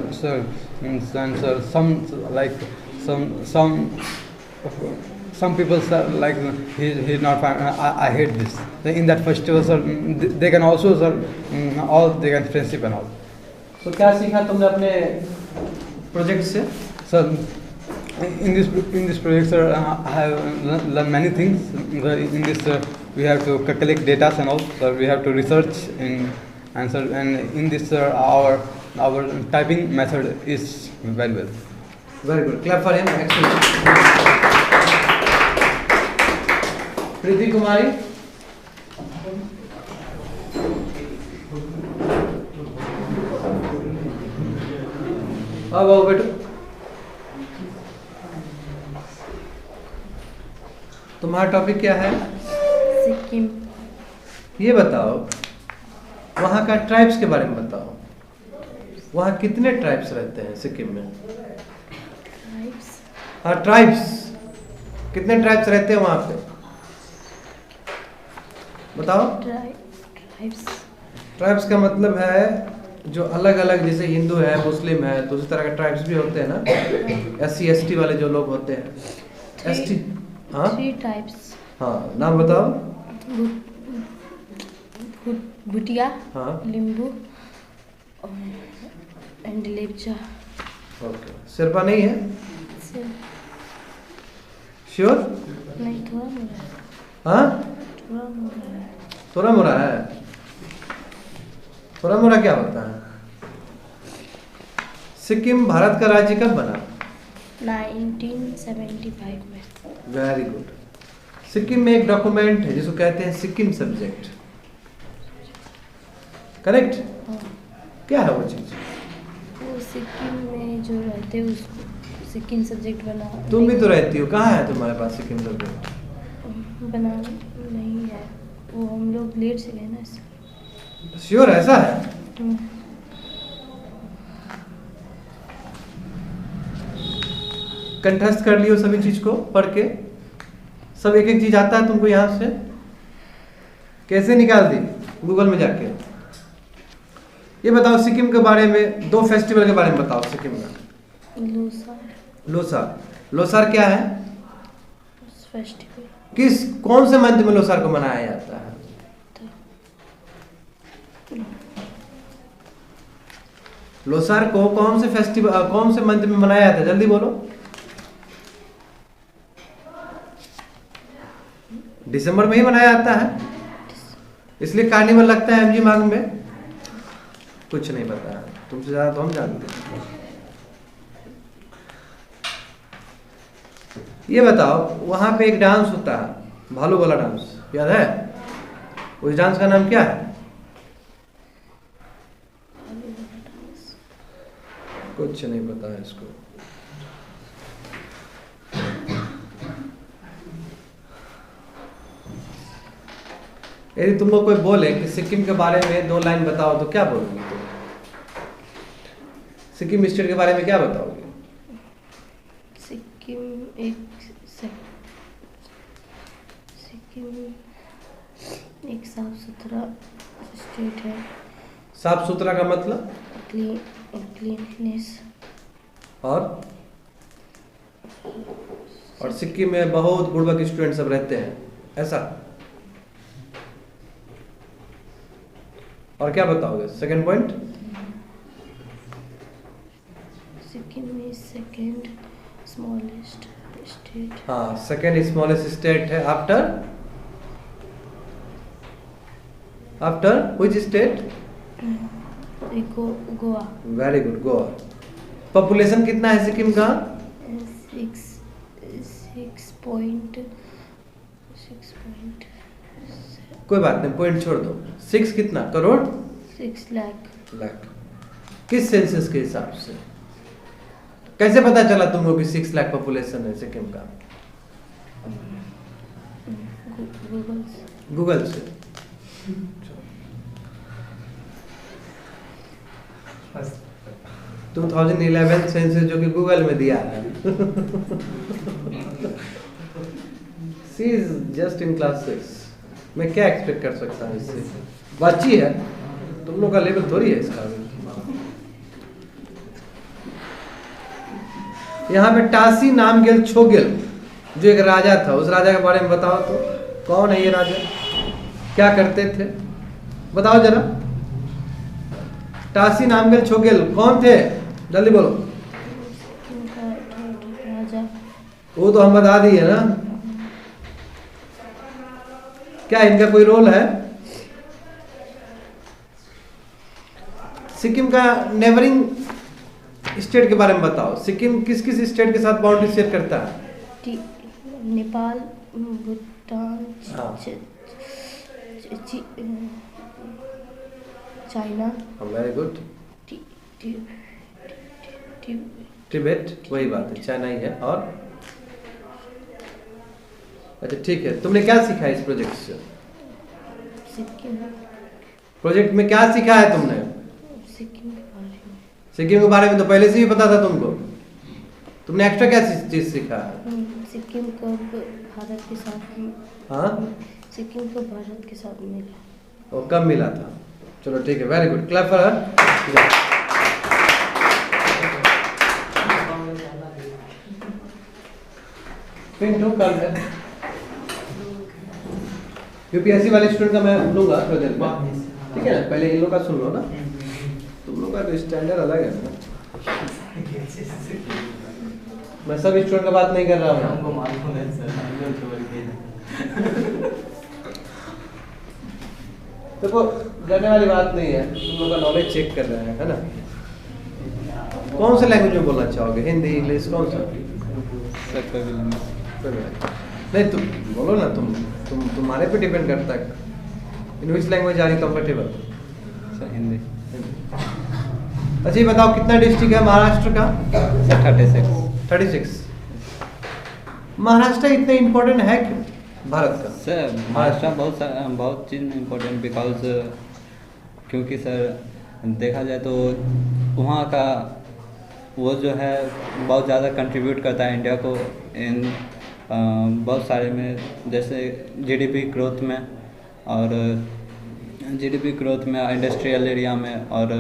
some people sir, like he's not fine. I hate this. In that festival sir, they can also sir, all they can friendship and all. तो क्या सीखा तुमने अपने project से? Sir, in this project sir, I have learned many things. In this we have to collect data and all. Sir, we have to research and in this sir, our typing method is very well. Very good. Clap for him. Excellent. प्रीति कुमारी, आओ बेटो। तुम्हारा topic क्या है? सिक्किम। ये बताओ, वहाँ का tribes के बारे में बताओ। वहाँ कितने ट्राइब्स रहते हैं सिक्किम में? हाँ ट्राइब्स, कितने ट्राइब्स रहते हैं वहाँ पे बताओ? ट्राइब्स का मतलब है जो अलग अलग, जैसे हिंदू है, मुस्लिम है, तो उसी तरह के ट्राइब्स भी होते हैं ना। SC ST वाले जो लोग होते हैं, ST। हाँ 3 टाइप्स। हाँ नाम बताओ। भुटिया, हाँ, लिम्बू एंड लेप्चा। ओके, शेरपा नहीं है? श्योर? नहीं, थोड़ा मोड़ा। हाँ थोड़ा मोड़ा है। थोड़ा मोड़ा है? थोड़ा मोड़ा क्या होता है? सिक्किम भारत का राज्य कब बना? 1975 में। Very good. सिक्किम में एक डॉक्यूमेंट है जिसको कहते हैं सिक्किम सब्जेक्ट, करेक्ट? क्या है वो चीज? वो सिक्किम में जो रहते हैं उसको सिक्किम सब्जेक्ट बना। तुम भी तो रहती हो, कहाँ है तुम्हारे पास सिक्किम सब्जेक्ट? बना नहीं है, वो हम लोग लेट से गए ना इसलिए। श्योर ऐसा है? कंठस्थ कर लियो सभी चीज को पढ़ के, सब एक एक चीज आता है तुमको यहाँ से? कैसे निकाल दी? गूगल में जाके। ये बताओ सिक्किम के बारे में, 2 फेस्टिवल के बारे में बताओ सिक्किम में। लोसार। लोसार क्या है? फेस्टिवल। कौन से मंथ में लोसार को मनाया जाता है? लोसार को कौन से फेस्टिवल, कौन से मंथ में मनाया जाता है? जल्दी बोलो। दिसंबर में ही मनाया जाता है, इसलिए कार्निवल लगता है MG मार्ग में। कुछ नहीं पता है, तुमसे ज़्यादा तो हम जानते हैं। ये बताओ, वहाँ पे एक डांस होता है भालू वाला डांस, याद है? उस डांस का नाम क्या है? कुछ नहीं पता है इसको। यदि तुम लोग कोई बोले कि सिक्किम के बारे में 2 लाइन बताओ तो क्या बोलोगे तुम? सिक्किम स्टेट के बारे में क्या बताओगे? सिक्किम एक साफ सुथरा स्टेट है। साफ सुथरा का मतलब? क्लीननेस। और सिक्किम में बहुत बुड़बक स्टूडेंट सब रहते हैं, ऐसा? और क्या बताओगे second point? Sikkim is second smallest state. हाँ, सेकंड स्मॉलेस्ट स्टेट है after which state? Goa. Very good, Goa. Population कितना है सिक्किम का? 6.6 कोई बात नहीं, पॉइंट छोड़ दो। 6 कितना करोड़? 6 लाख। किस सेंसस के हिसाब से? कैसे पता चला तुमको कि 6 लाख पॉपुलेशन है सिक्किम का? गूगल से। 2011 सेंसस जो कि गूगल में दिया है। सी इज जस्ट इन क्लास 6। मैं क्या एक्सपेक्ट कर सकता हूँ इससे? बच्ची है, तुम लोग का लेवल थोड़ी है इसका। यहाँ पे टासी नामगेल छोगेल जो एक राजा था, उस राजा के बारे में बताओ तो। कौन है ये राजा, क्या करते थे, बताओ जरा। टासी नामगेल छोगेल कौन थे, जल्दी बोलो। राजा। वो तो हम बता दिए ना। क्या इनका कोई रोल है? सिक्किम का नेबरिंग स्टेट के बारे में बताओ। सिक्किम किस किस स्टेट के साथ बाउंड्री शेयर करता है? Nepal, Bhutan, China. Very good. Tibet, वही बात है, चाइना ही है। और अच्छा ठीक है, तुमने क्या सीखा इस प्रोजेक्ट से? प्रोजेक्ट में क्या सीखा है तुमने? सिक्किम के बारे में तो पहले से ही पता था तुमको। तुमने एक्स्ट्रा क्या चीज सीखा है? सिक्किम को भारत के साथ। हाँ, सिक्किम को भारत के साथ मिला। वो कब मिला था? चलो ठीक है, very good, clap for her. Pintu कल है यूपीएससी वाले स्टूडेंट का मैं लूंगा प्रोजेक्ट में, ठीक है ना? पहले इन लोग का सुन लो ना, तुम लोग का तो स्टैंडर्ड अलग है ना। मैं सब स्टूडेंट का बात नहीं कर रहा हूँ। देखो डरने वाली बात नहीं है, तुम लोग का नॉलेज चेक कर रहे हैं, है ना? कौन सा लैंग्वेज में बोलना चाहोगे, हिंदी, इंग्लिश, कौन सा? नहीं तुम बोलो ना, तुम्हारे पे डिपेंड करता है। In which language are you comfortable? Hindi. अच्छा ये बताओ, कितना डिस्ट्रिक्ट है महाराष्ट्र का? 36। महाराष्ट्र इतना इम्पोर्टेंट है क्यों भारत का? सर महाराष्ट्र बहुत चीज़ में इम्पोर्टेंट बिकॉज क्योंकि सर देखा जाए तो वहाँ का वो जो है बहुत ज़्यादा कंट्रीब्यूट करता है इंडिया को इन बहुत सारे में, जैसे जीडीपी ग्रोथ में और इंडस्ट्रियल एरिया में और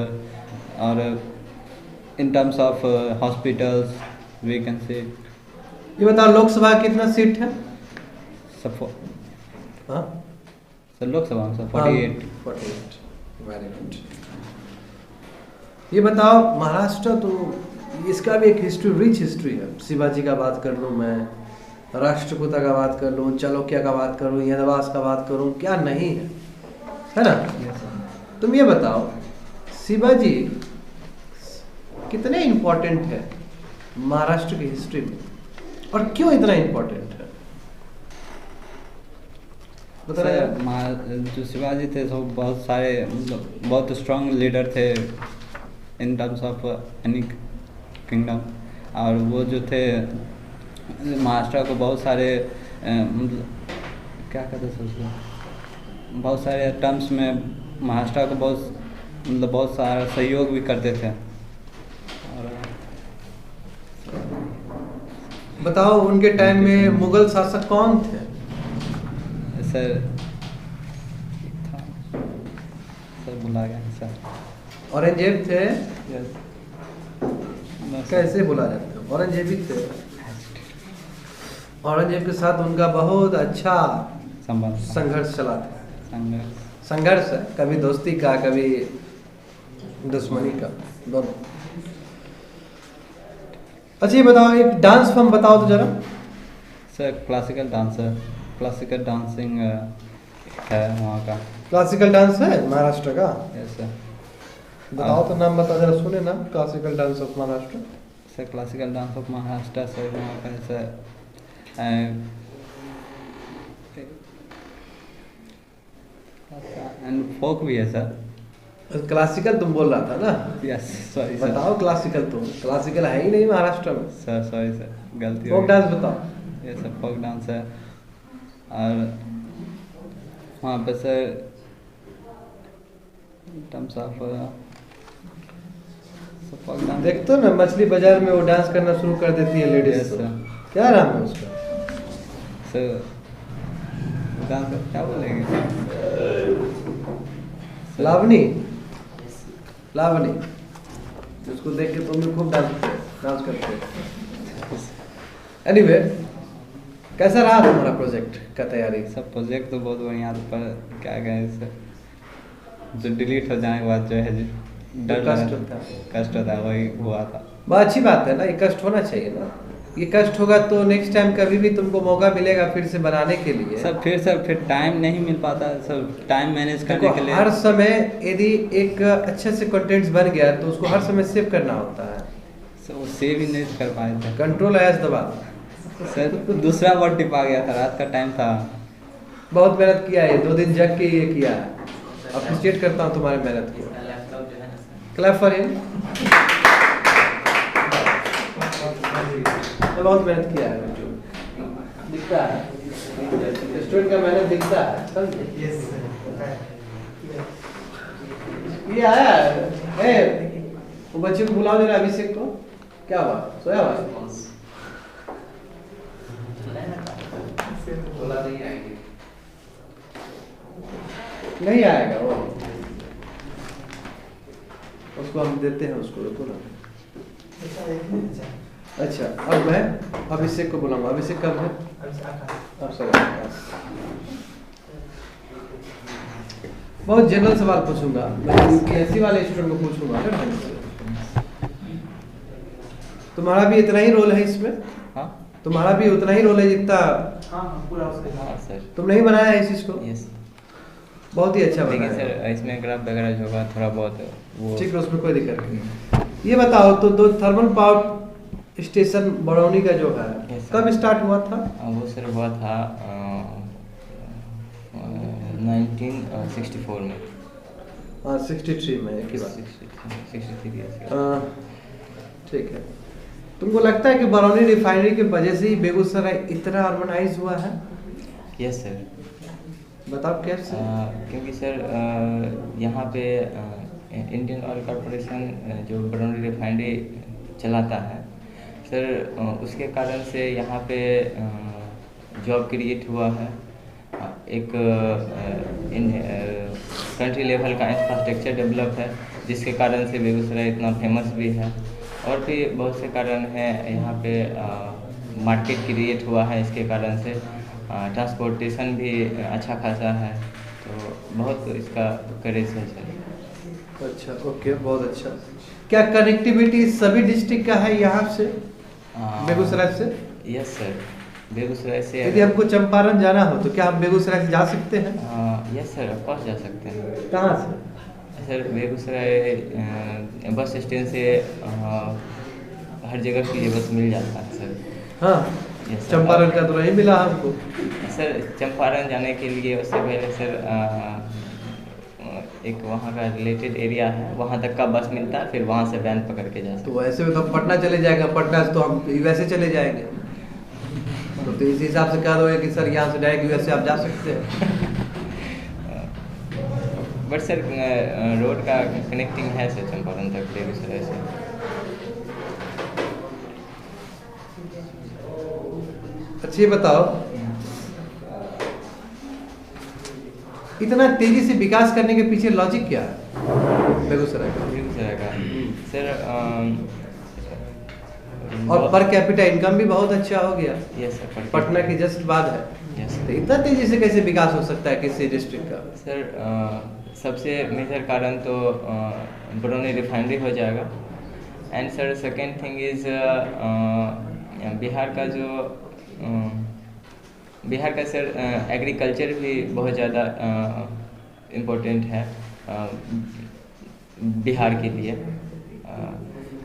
in terms of hospitals we can say. ये बताओ लोकसभा कितना सीट है? हाँ सर लोकसभा में सर 48। Very good. ये बताओ महाराष्ट्र तो इसका भी एक हिस्ट्री, रिच हिस्ट्री है। शिवाजी का बात कर लूँ मैं, राष्ट्रकूटा का बात कर लूँ, चालुक्य का बात करूँ, यादवास का बात करूँ, क्या नहीं है, है ना? तुम ये बताओ शिवाजी कितने इम्पोर्टेंट है महाराष्ट्र की हिस्ट्री में और क्यों इतना इम्पोर्टेंट है? जो शिवाजी थे तो बहुत सारे मतलब बहुत स्ट्रांग लीडर थे इन टर्म्स ऑफ एनी किंगडम। और वो जो थे महाराष्ट्र को बहुत सारे मतलब क्या कहते थे उसको, बहुत सारे टर्म्स में महाराष्ट्र को बहुत सारा सहयोग भी करते थे। और बताओ उनके टाइम में मुगल शासक कौन थे? सर भुला गया सर। औरंगजेब थे? यस। कैसे भुला जाते हो? औरंगजेब ही थे। औरंगजेब के साथ उनका बहुत अच्छा संघर्ष चला था। संघर्ष है, कभी दोस्ती का कभी दुश्मनी का, दोनों। अच्छा ये बताओ एक डांस फॉर्म बताओ तो जरा। सर क्लासिकल डांसिंग है वहाँ का। क्लासिकल डांस है महाराष्ट्र का? Yes sir. बताओ तो नाम बताओ जरा, सुने ना classical dance of Maharashtra. Sir classical dance of Maharashtra sir वहाँ का सर एंड फोक भी है सर। क्लासिकल तुम बोल रहा था ना? Yes sorry sir. बताओ क्लासिकल, तुम क्लासिकल है ही नहीं महाराष्ट्र में। सर सॉरी सर, गलती फोक डांस बताओ। ये सब फोक डांस है। और वहाँ पे sir terms of folk dance देखते हो ना मछली बाजार में वो डांस करना शुरू कर देती है लेडीज। Yes, sir. क्या नाम है उसका? सर डांस क्या बोलेंगे? लावनी। लावनी उसको देख के तुम भी खूब डांस करते हो। एनीवे कैसा रहा तुम्हारा प्रोजेक्ट का तैयारी? सब प्रोजेक्ट तो बहुत बढ़िया था, पर क्या कहें सर, जो डिलीट हो जाने के बाद जो है डर कष्ट होता है, वही हुआ था। बहुत अच्छी बात है ना, ये कष्ट होना चाहिए ना। ये कष्ट होगा तो नेक्स्ट टाइम कभी भी तुमको मौका मिलेगा फिर से बनाने के लिए। सर फिर टाइम नहीं मिल पाता सर, टाइम मैनेज करने के लिए। हर समय यदि एक अच्छे से कंटेंट्स बन गया तो उसको हर समय सेव करना होता है। सर वो सेव ही नहीं कर पाए थे। कंट्रोल एस दबा सर दूसरा वर्ड टिपा गया था, रात का टाइम था। बहुत मेहनत किया है, 2 दिन जग के ये किया है। अप्रिशिएट करता हूँ तुम्हारी मेहनत को। Clap for him. बहुत मेहनत किया है, दिखता है स्टूडेंट का मेहनत दिखता है। ये आया है वो बच्चे को बुलाओ जरा, अभिषेक को। क्या हुआ, सोया हुआ? नहीं आएगा वो, उसको हम देते हैं उसको, रुको ना। अच्छा अब मैं अभिषेक को बुलाऊंगा। अभिषेक कब है? अब बहुत जनरल सवाल पूछूंगा, मैं यूपीएससी वाले स्टूडेंट को पूछूंगा। तुम्हारा भी इतना ही रोल है इसमें? हाँ तुम्हारा भी उतना ही रोल है जितना? पूरा सर। तुम नहीं बनाया है इस चीज को? यस। बहुत ही अच्छा लेकिन बनाया सर इसमें ग्राफ वगैरह जो होगा थोड़ा बहुत वो ठीक है, उसमें कोई दिक्कत नहीं। ये बताओ तो दो थर्मल पावर स्टेशन बरौनी का जो है कब स्टार्ट हुआ था? वो सर हुआ था 1964 में। हाँ 63 में एक ही बात। 63 ठीक है। तुमको लगता है कि बरौनी रिफाइनरी की वजह से ही बेगूसराय इतना अर्बनाइज हुआ है? Yes sir. बताओ कैसे? क्योंकि सर यहाँ पे इंडियन ऑयल कॉरपोरेशन जो बरौनी रिफाइनरी चलाता है सर, उसके कारण से यहाँ पे जॉब क्रिएट हुआ है। एक कंट्री लेवल का इंफ्रास्ट्रक्चर डेवलप है जिसके कारण से बेगूसराय इतना फेमस भी है। और भी बहुत से कारण हैं, यहाँ पे मार्केट क्रिएट हुआ है, इसके कारण से ट्रांसपोर्टेशन भी अच्छा खासा है, तो बहुत इसका करेज है सर। अच्छा ओके, बहुत अच्छा। क्या कनेक्टिविटी सभी डिस्ट्रिक्ट का है यहाँ से बेगूसराय से? यस सर, बेगूसराय से यदि हमको चंपारण जाना हो तो क्या हम बेगूसराय से जा सकते हैं? यस सर, ऑफ कोर्स जा सकते हैं। कहाँ से? सर बेगूसराय बस स्टैंड से हर जगह के लिए बस मिल जाता है सर। हाँ, Yes, sir. चंपारण का तो नहीं मिला हमको। सर चंपारण जाने के लिए उससे पहले सर एक वहाँ का रिलेटेड एरिया है, वहाँ तक का बस मिलता है, फिर वहाँ से वैन पकड़ के जा सकते तो वैसे में तो हम पटना चले जाएगा, पटना से तो हम यूएसए चले जाएंगे, तो इस हिसाब से कह दो कि सर यहाँ से डायरेक्ट यूएसए आप जा सकते हैं। बट सर रोड का कनेक्टिंग है सर चंपारण तक बेगूसराय से। अच्छा ये बताओ, इतना तेजी से विकास करने के पीछे लॉजिक क्या है बेगूसराय का? बेगूसराय का सर और पर कैपिटा इनकम भी बहुत अच्छा हो गया। यस सर, पटना के जस्ट बाद है। यस तो इतना तेजी से कैसे विकास हो सकता है किसी डिस्ट्रिक्ट का? सर सबसे मेजर कारण तो बरौनी रिफाइनरी हो जाएगा। And sir second thing is Bihar का सर एग्रीकल्चर भी बहुत ज़्यादा इम्पोर्टेंट है बिहार के लिए,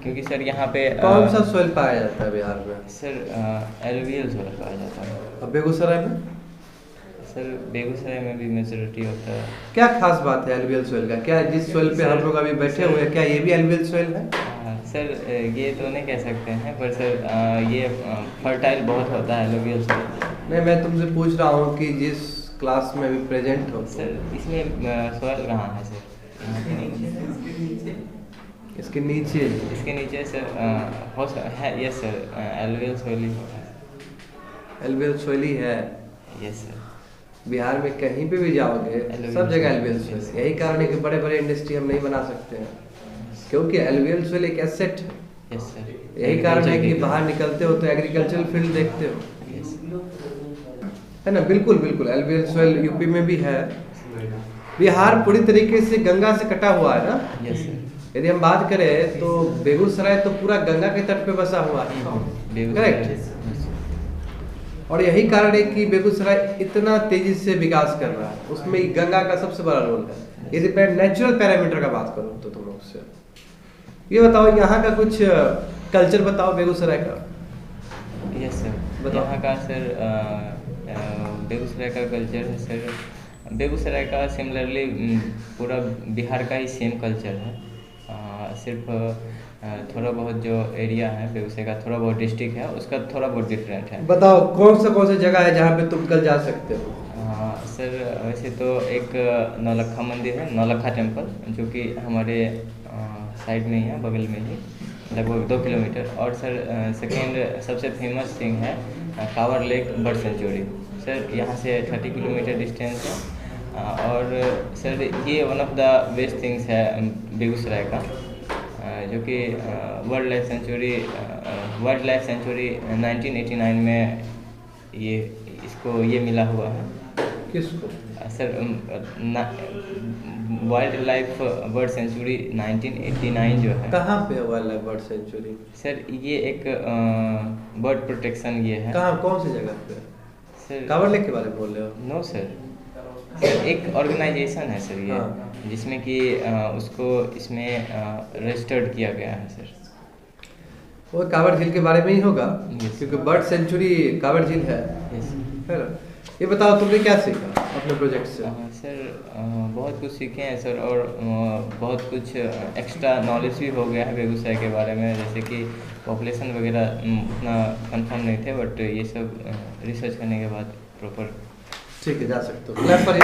क्योंकि सर यहाँ पे कौन सा सोइल पाया जाता है बिहार में? सर एलुवियल सोइल पाया जाता है। अब बेगूसराय में? सर बेगूसराय में भी मेजोरिटी होता है। क्या खास बात है एलुवियल सोइल का? क्या जिस सोइल पे हम लोग अभी बैठे हुए हैं, क्या ये भी एलुवियल सोइल है? सर ये तो नहीं कह सकते हैं, पर सर ये फर्टाइल बहुत होता है एलुवियल सोइल। नहीं, मैं तुमसे पूछ रहा हूँ कि जिस क्लास में भी प्रेजेंट हो। सर इसमें सोइल कहाँ है सर? इसके नीचे? इसके नीचे सर है। यस सर, एलुवियल सोइल ही होता है। एलुवियल सोइल ही है? Yes sir. बिहार में कहीं पे भी जाओगे सब जगह एलुवियल सोइल। यही कारण है कि बड़े बड़े इंडस्ट्री हम नहीं बना सकते हैं, क्योंकि एलुवियल सोइल एक एसेट है। Yes sir. यही कारण है कि बाहर निकलते हो तो एग्रीकल्चरल फील्ड देखते हो, है ना? बिल्कुल बिल्कुल, एलुवियल सोइल यूपी में भी है। बिहार पूरी तरीके से गंगा से कटा हुआ है ना? Yes sir. यदि हम बात करें तो बेगूसराय तो पूरा गंगा के तट पे बसा हुआ है, करेक्ट? और यही कारण है कि बेगूसराय इतना तेजी से विकास कर रहा है, उसमें गंगा का सबसे बड़ा रोल है। यदि मैं नेचुरल पैरामीटर का बात करूँ तो तुम लोग से ये बताओ, यहाँ का कुछ कल्चर बताओ बेगूसराय का। यस सर, यहाँ का सर बेगूसराय का कल्चर है सर, बेगूसराय का सिमिलरली पूरा बिहार का ही सेम कल्चर है। सिर्फ थोड़ा बहुत जो एरिया है बेगूसराय का, थोड़ा बहुत डिस्ट्रिक्ट है उसका थोड़ा बहुत डिफरेंट है। बताओ कौन सा जगह है जहाँ पे तुम कल जा सकते हो? सर वैसे तो एक नौलखा मंदिर है, नौलखा टेम्पल, जो कि हमारे साइड में ही है, बगल में ही, लगभग 2 किलोमीटर। और सर सेकेंड सबसे फेमस थिंग है Kanwar lake bird sanctuary. Sir यहाँ से 30 किलोमीटर डिस्टेंस है। और सर ये one of the best things है बेगूसराय का, जो कि वाइल्ड लाइफ सेंचुरी 1989 में ये मिला हुआ है। किसको? Sir wild life bird sanctuary 1989 जो है। कहाँ पे है wild life bird sanctuary? Sir ये एक बर्ड प्रोटेक्शन ये है। कहाँ, कौन सी जगह पे? सर कांवर लेक के बारे में बोल रहे हो? नो सर, एक ऑर्गेनाइजेशन है सर ये, जिसमें कि उसको इसमें रजिस्टर्ड किया गया है सर। वो कांवर झील के बारे में ही होगा, क्योंकि बर्ड सेंचुरी कांवर झील है ना? ये बताओ तुमने क्या सीखा अपने प्रोजेक्ट से? सर बहुत कुछ सीखे हैं सर, और बहुत कुछ एक्स्ट्रा नॉलेज भी हो गया है बेगूसराय के बारे में, जैसे कि पॉपुलेशन वगैरह उतना कंफर्म नहीं थे, बट ये सब रिसर्च करने के बाद प्रॉपर। ठीक है, जा सकते हो। क्लैप करिए।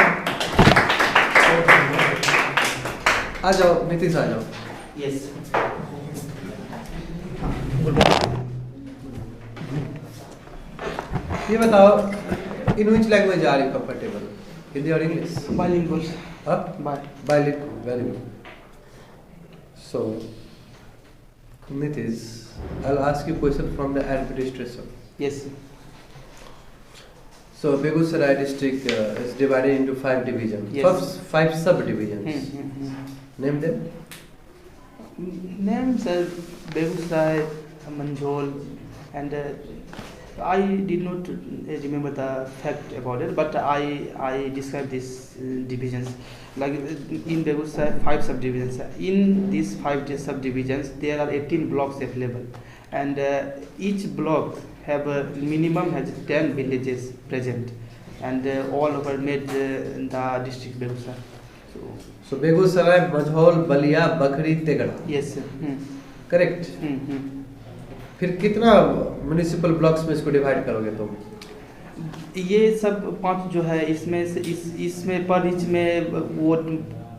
आ जाओ नीतीश, आ जाओ। यस। ये बताओ, in which language are you comfortable, Hindi और English? Bilingual. Bilingual, very good. So, Nitish, I'll ask you a question from the administration. Yes. So, Begusarayi district is divided into 5 divisions. Yes. 5 sub-divisions. Name them. Names are Begusarayi, Manjol, and I did not remember the fact about it, but I described these divisions. Like in Begusai, 5 subdivisions. In these 5 subdivisions, there are 18 blocks available, and each block have a minimum has 10 villages present, and all over made the district Begusai. So Begusai, Majhol, Balia, Bakri, Tegada. Yes, sir. Correct. फिर कितना municipal blocks में इसको divide करोगे तुम? ये सब 5 जो है इसमें से इसमें पर इंच में वो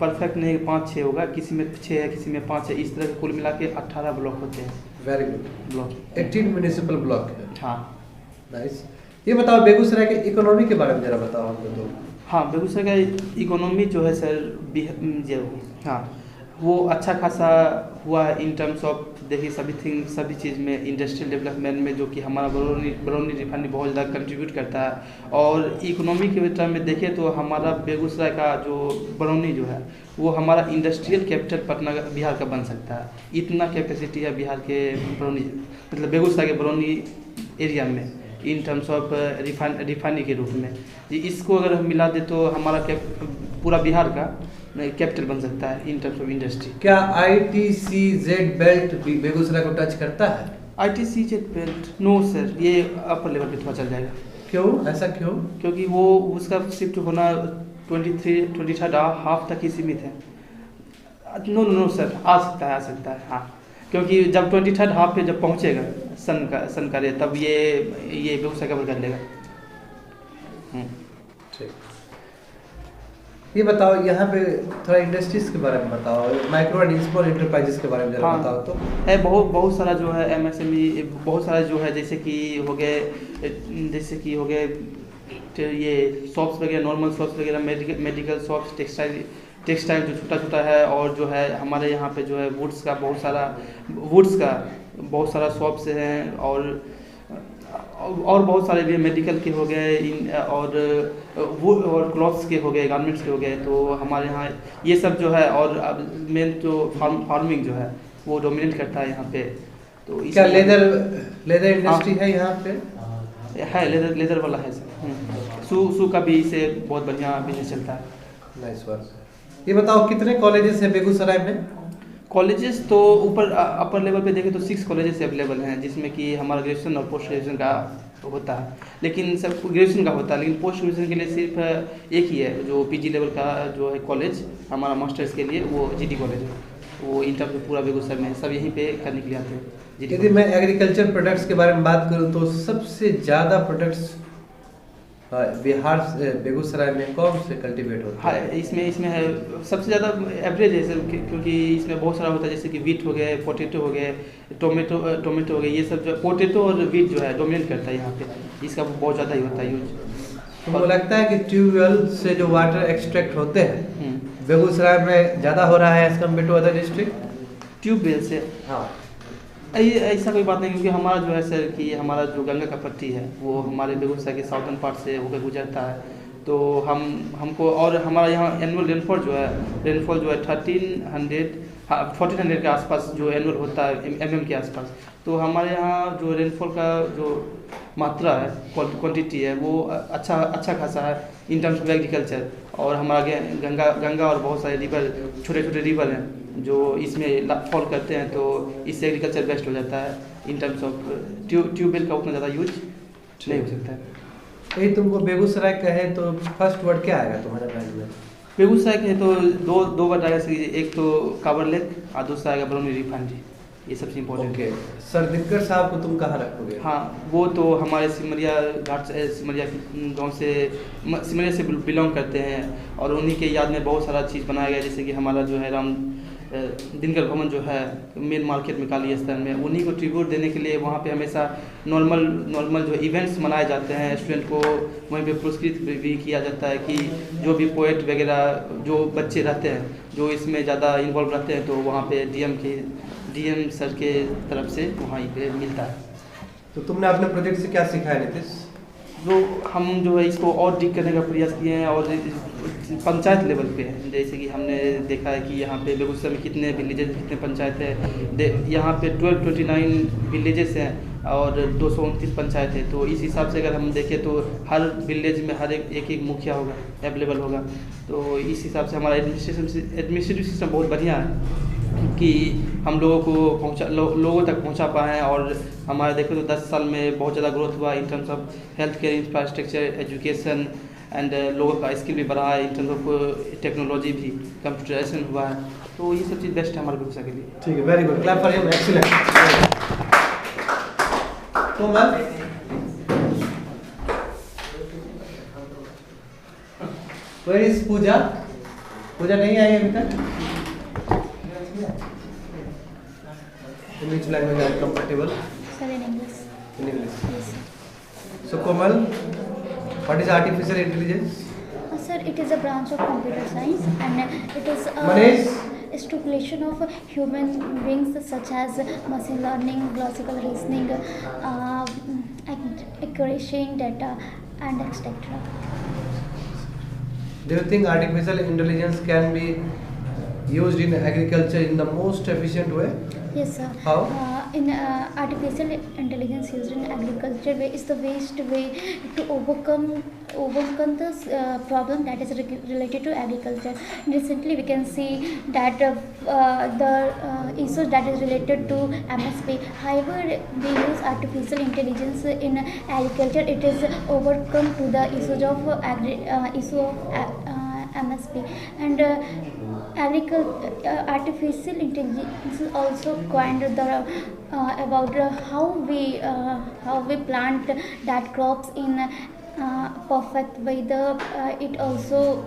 परफेक्ट नहीं 5-6 होगा, किसी में 6 है किसी में 5 है, इस तरह के कुल मिला के 18 ब्लॉक होते हैं। Very good. Block 18 municipal block है। हाँ नाइस। ये बताओ बेगूसराय के इकोनॉमी के बारे में जरा बताओ हमको तो। हाँ, बेगूसराय का इकोनॉमी जो है सर जो हाँ वो अच्छा खासा हुआ है इन टर्म्स ऑफ देखिए सभी चीज़ में इंडस्ट्रियल डेवलपमेंट में, जो कि हमारा बरौनी रिफाइनरी बहुत ज़्यादा कंट्रीब्यूट करता है। और इकोनॉमी के टर्म में देखें तो हमारा बेगूसराय का जो बरौनी जो है वो हमारा इंडस्ट्रियल कैपिटल पटना बिहार का बन सकता है। इतना कैपेसिटी है बिहार के बरौनी मतलब बेगूसराय के बरौनी एरिया में इन टर्म्स ऑफ रिफाइनरी के रूप में। इसको अगर हम मिला दे तो हमारा पूरा बिहार का कैपिटल बन सकता है इन टर्म्स ऑफ इंडस्ट्री। क्या ITCZ बेल्ट भी बेगूसराय को टच करता है? ITCZ बेल्ट नो सर, ये अपर लेवल पे थोड़ा चल जाएगा। क्यों ऐसा क्यों? क्योंकि वो उसका शिफ्ट होना 23rd हाफ तक ही सीमित है। नो सर, आ सकता है हाँ, क्योंकि जब 23rd हाफ पे जब पहुंचेगा सन का रे तब ये बेगूसराय कवर कर लेगा। ठीक। ये बताओ यहाँ पे थोड़ा इंडस्ट्रीज के बारे में बताओ, माइक्रो एंड स्मॉल एंटरप्राइजेस के बारे में जरा बताओ तो। है बहुत सारा जो है MSME बहुत सारा जो है जैसे कि हो गए ये शॉप्स वगैरह, नॉर्मल शॉप्स वगैरह, मेडिकल शॉप्स, टेक्सटाइल जो छोटा है, और जो है हमारे यहाँ पे जो है वुड्स का बहुत सारा शॉप्स हैं, और बहुत सारे भी मेडिकल के हो गए और क्लॉथ्स के हो गए, गारमेंट्स के हो गए। तो हमारे यहाँ ये सब जो है, और मेन जो फार्मिंग जो है वो डोमिनेट करता है यहाँ पे। तो क्या लेदर इंडस्ट्री है यहाँ पे? है लेदर वाला है सर। शू का भी इससे बहुत बढ़िया बिजनेस चलता है। Nice work. ये बताओ कितने कॉलेजेस हैं बेगूसराय में? कॉलेजेस तो ऊपर अपर लेवल पे देखें तो 6 कॉलेजेस अवेलेबल हैं, जिसमें कि हमारा ग्रेजुएशन और पोस्ट ग्रेजुएशन का होता है, लेकिन सब ग्रेजुएशन का होता है, लेकिन पोस्ट ग्रेजुएशन के लिए सिर्फ एक ही है जो PG लेवल का जो है कॉलेज हमारा मास्टर्स के लिए, वो GD कॉलेज है। वो इन टर्म्स पूरा बेगूसराय में सब यहीं पे करने के लिए आते हैं। यदि मैं एग्रीकल्चर प्रोडक्ट्स के बारे में बात करूँ तो सबसे ज़्यादा प्रोडक्ट्स बिहार से बेगूसराय में कौन से कल्टीवेट होते हैं? हाँ, इसमें है सबसे ज़्यादा एवरेज है सर, क्योंकि इसमें बहुत सारा होता है, जैसे कि वीट हो गए, पोटैटो हो गए, टोमेटो हो गए, ये सब जो पोटैटो और वीट जो है डोमिनेट करता है यहाँ पे, इसका बहुत ज़्यादा ही होता है यूज। तो मुझे लगता है कि ट्यूबवेल से जो वाटर एक्सट्रैक्ट होते हैं बेगूसराय में ज़्यादा हो रहा है as compared to other district. Tubewell से हाँ, ऐसा कोई बात नहीं, क्योंकि हमारा जो है सर कि हमारा जो गंगा का पट्टी है वो हमारे बेगूसराय के साउथर्न पार्ट से होकर गुजरता है, तो हमको और हमारा यहाँ एनुअल रेनफॉल जो है 1400 के आसपास जो एनुअल होता है mm के आसपास। तो हमारे यहाँ जो रेनफॉल का जो मात्रा है, क्वांटिटी है, वो अच्छा खासा है इन टर्म्स ऑफ एग्रीकल्चर। और हमारा गंगा और बहुत सारे रिवर, छोटे रिवर हैं जो इसमें फॉल करते हैं, तो इससे एग्रीकल्चर बेस्ट हो जाता है इन टर्म्स ऑफ ट्यूबवेल का उतना ज़्यादा यूज नहीं हो सकता है। ये तुमको बेगूसराय कहे तो फर्स्ट वर्ड क्या आएगा तुम्हारे माइंड में? बेगूसराय कहे तो दो वर्ड आएगा, एक तो कांवर लेक और दूसरा आएगा बरौनी रिफाइनरी, ये सबसे इम्पोर्टेंट है। सर दिनकर साहब को तुम कहाँ रखोगे? हाँ, वो तो हमारे सिमरिया गांव से सिमरिया से बिलोंग करते हैं, और उन्हीं के याद में बहुत सारा चीज़ बनाया गया, जैसे कि हमारा जो है दिनकर भवन जो है मेन मार्केट में काली स्थल में, उन्हीं को ट्रिब्यूट देने के लिए वहाँ पे हमेशा नॉर्मल जो इवेंट्स मनाए जाते हैं, स्टूडेंट को वहीं पे पुरस्कृत भी किया जाता है कि जो भी पोएट वगैरह जो बच्चे रहते हैं जो इसमें ज़्यादा इन्वॉल्व रहते हैं, तो वहाँ पे DM सर के तरफ से वहाँ पे मिलता है। तो तुमने अपने प्रोजेक्ट से क्या सीखा है नीतीश? जो हम जो है इसको और डीप करने का प्रयास किए हैं, और पंचायत लेवल पे है, जैसे कि हमने देखा है कि यहाँ पे बेगूसराय में कितने विलेजेस, कितने पंचायत है, यहाँ पे 1229 विलेजेस हैं, और 229 पंचायत है। तो इस हिसाब से अगर हम देखें तो हर विलेज में हर एक मुखिया होगा, अवेलेबल होगा। तो इस हिसाब से हमारा एडमिनिस्ट्रेटिव सिस्टम बहुत बढ़िया है कि हम लोगों को लोगों तक पहुंचा पाए हैं। और हमारा देखें तो 10 साल में बहुत ज़्यादा ग्रोथ हुआ इन terms of health care infrastructure, education and लोगों का स्किल भी बढ़ा है। इन टर्म्स ऑफ टेक्नोलॉजी भी कंप्यूटराइजेशन हुआ है। तो ये सब चीज़ बेस्ट है हमारे भविष्य के लिए। ठीक है, very good, clap for him, excellent. तो मैम वेयर इज पूजा? पूजा नहीं आई अभी तक? In which language are you comfortable? Sir, in English. In English. Yes, sir. So Komal, what is artificial intelligence? Sir, it is a branch of computer science, and it is Manish? speculation of human beings such as machine learning, logical reasoning, accuracy data, and etc. Do you think artificial intelligence can be used in agriculture in the most efficient way? Yes, sir. How? In artificial intelligence used in agriculture way is the best way to overcome this problem that is related to agriculture. Recently, we can see that the issues that is related to MSP. However, we use artificial intelligence in agriculture. It is overcome to the issues of MSP and. Artificial intelligence also coined the about how we plant that crops in perfect way. It also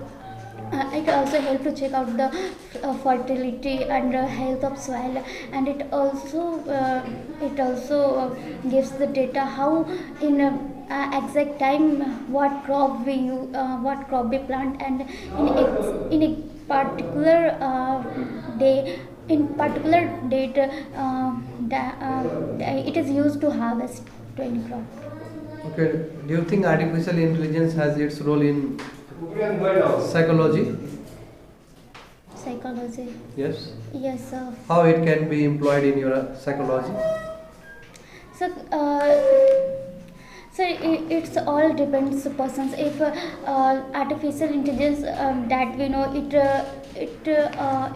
help to check out the fertility and health of soil, and it also gives the data how in exact time what crop we plant, and in a particular date it is used to harvest to any crop. Okay. Do you think artificial intelligence has its role in psychology? Psychology. Yes. Yes, sir. How it can be employed in your psychology? So, sir, it's all depends persons. If artificial intelligence that we know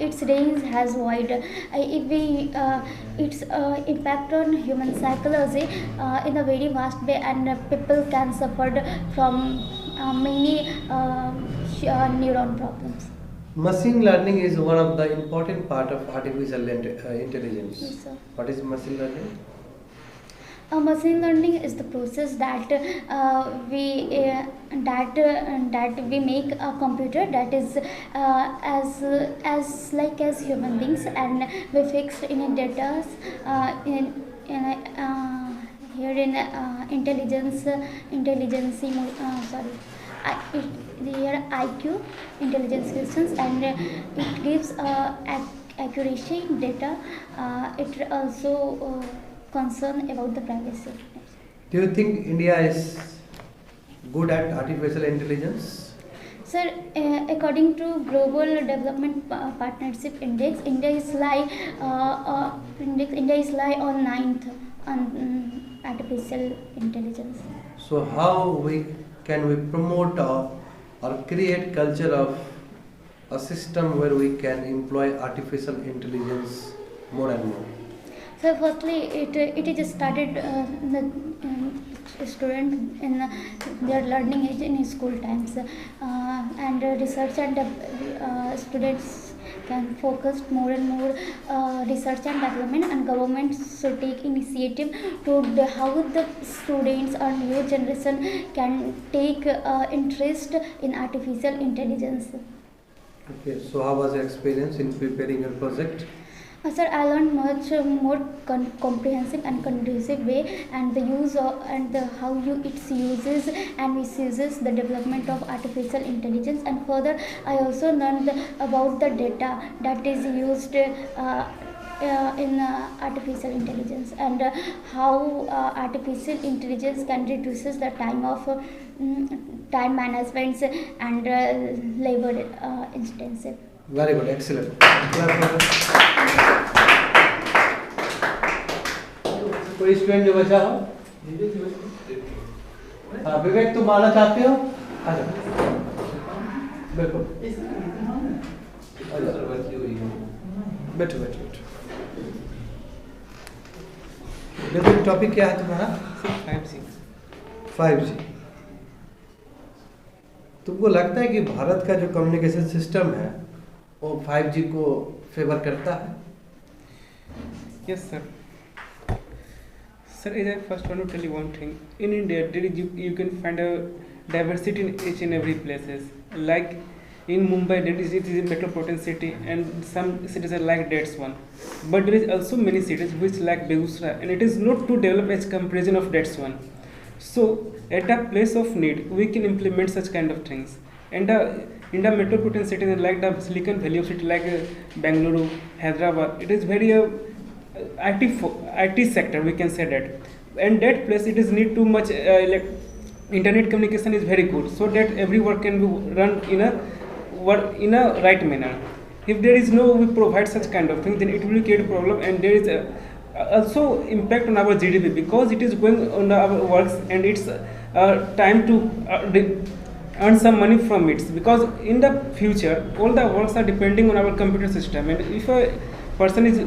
its range has wide. If we its impact on human psychology in a very vast way, and people can suffer from many neuron problems. Machine learning is one of the important part of artificial intelligence. Yes, sir. What is machine learning? Machine learning is the process that we make a computer that is as like as human beings, and we fix in data here in intelligence here IQ intelligence systems, and it gives accuracy data. It also concern about the privacy. Do you think India is good at artificial intelligence? Sir, according to Global Development Partnership Index, India is on 9th on artificial intelligence. So how can we promote or create culture of a system where we can employ artificial intelligence more and more? So firstly, it is started the student in their learning age in school times, and research and students can focus more and more research and development, and government should take initiative to how the students or new generation can take interest in artificial intelligence. Okay, so how was your experience in preparing your project? Sir, I learned much more comprehensive and conducive way, and the use of, and how its uses and misuses the development of artificial intelligence. And further, I also learned about the data that is used in artificial intelligence, and how artificial intelligence can reduces the time of time management and labor intensive. Very good, excellent. कोई कोई student जो बचा हो? हाँ विवेक, तुम आना चाहते हो? आ जाओ, बिल्कुल बैठो बैठो बैठो। देखो टॉपिक क्या है तुम्हारा? 5G। तुमको लगता है कि भारत का जो कम्युनिकेशन सिस्टम है वो 5G को फेवर करता है? Yes, sir. Sir, I first want to tell you one thing. In India, you can find a diversity in each and every places. Like in Mumbai, it is a metropolitan city, and some cities are like that one. But there is also many cities which like Begusarai, and it is not to develop as comparison of that one. So, at a place of need, we can implement such kind of things. And in the metropolitan cities like the Silicon Valley of city like Bangalore, Hyderabad, it is very IT sector, we can say that. And that place it is need too much internet communication is very good, so that every work can be run in a right manner. If there is no, we provide such kind of thing, then it will create a problem, and there is also impact on our GDP because it is going on our works, and it's time to earn some money from it, because in the future all the works are depending on our computer system, and if a person is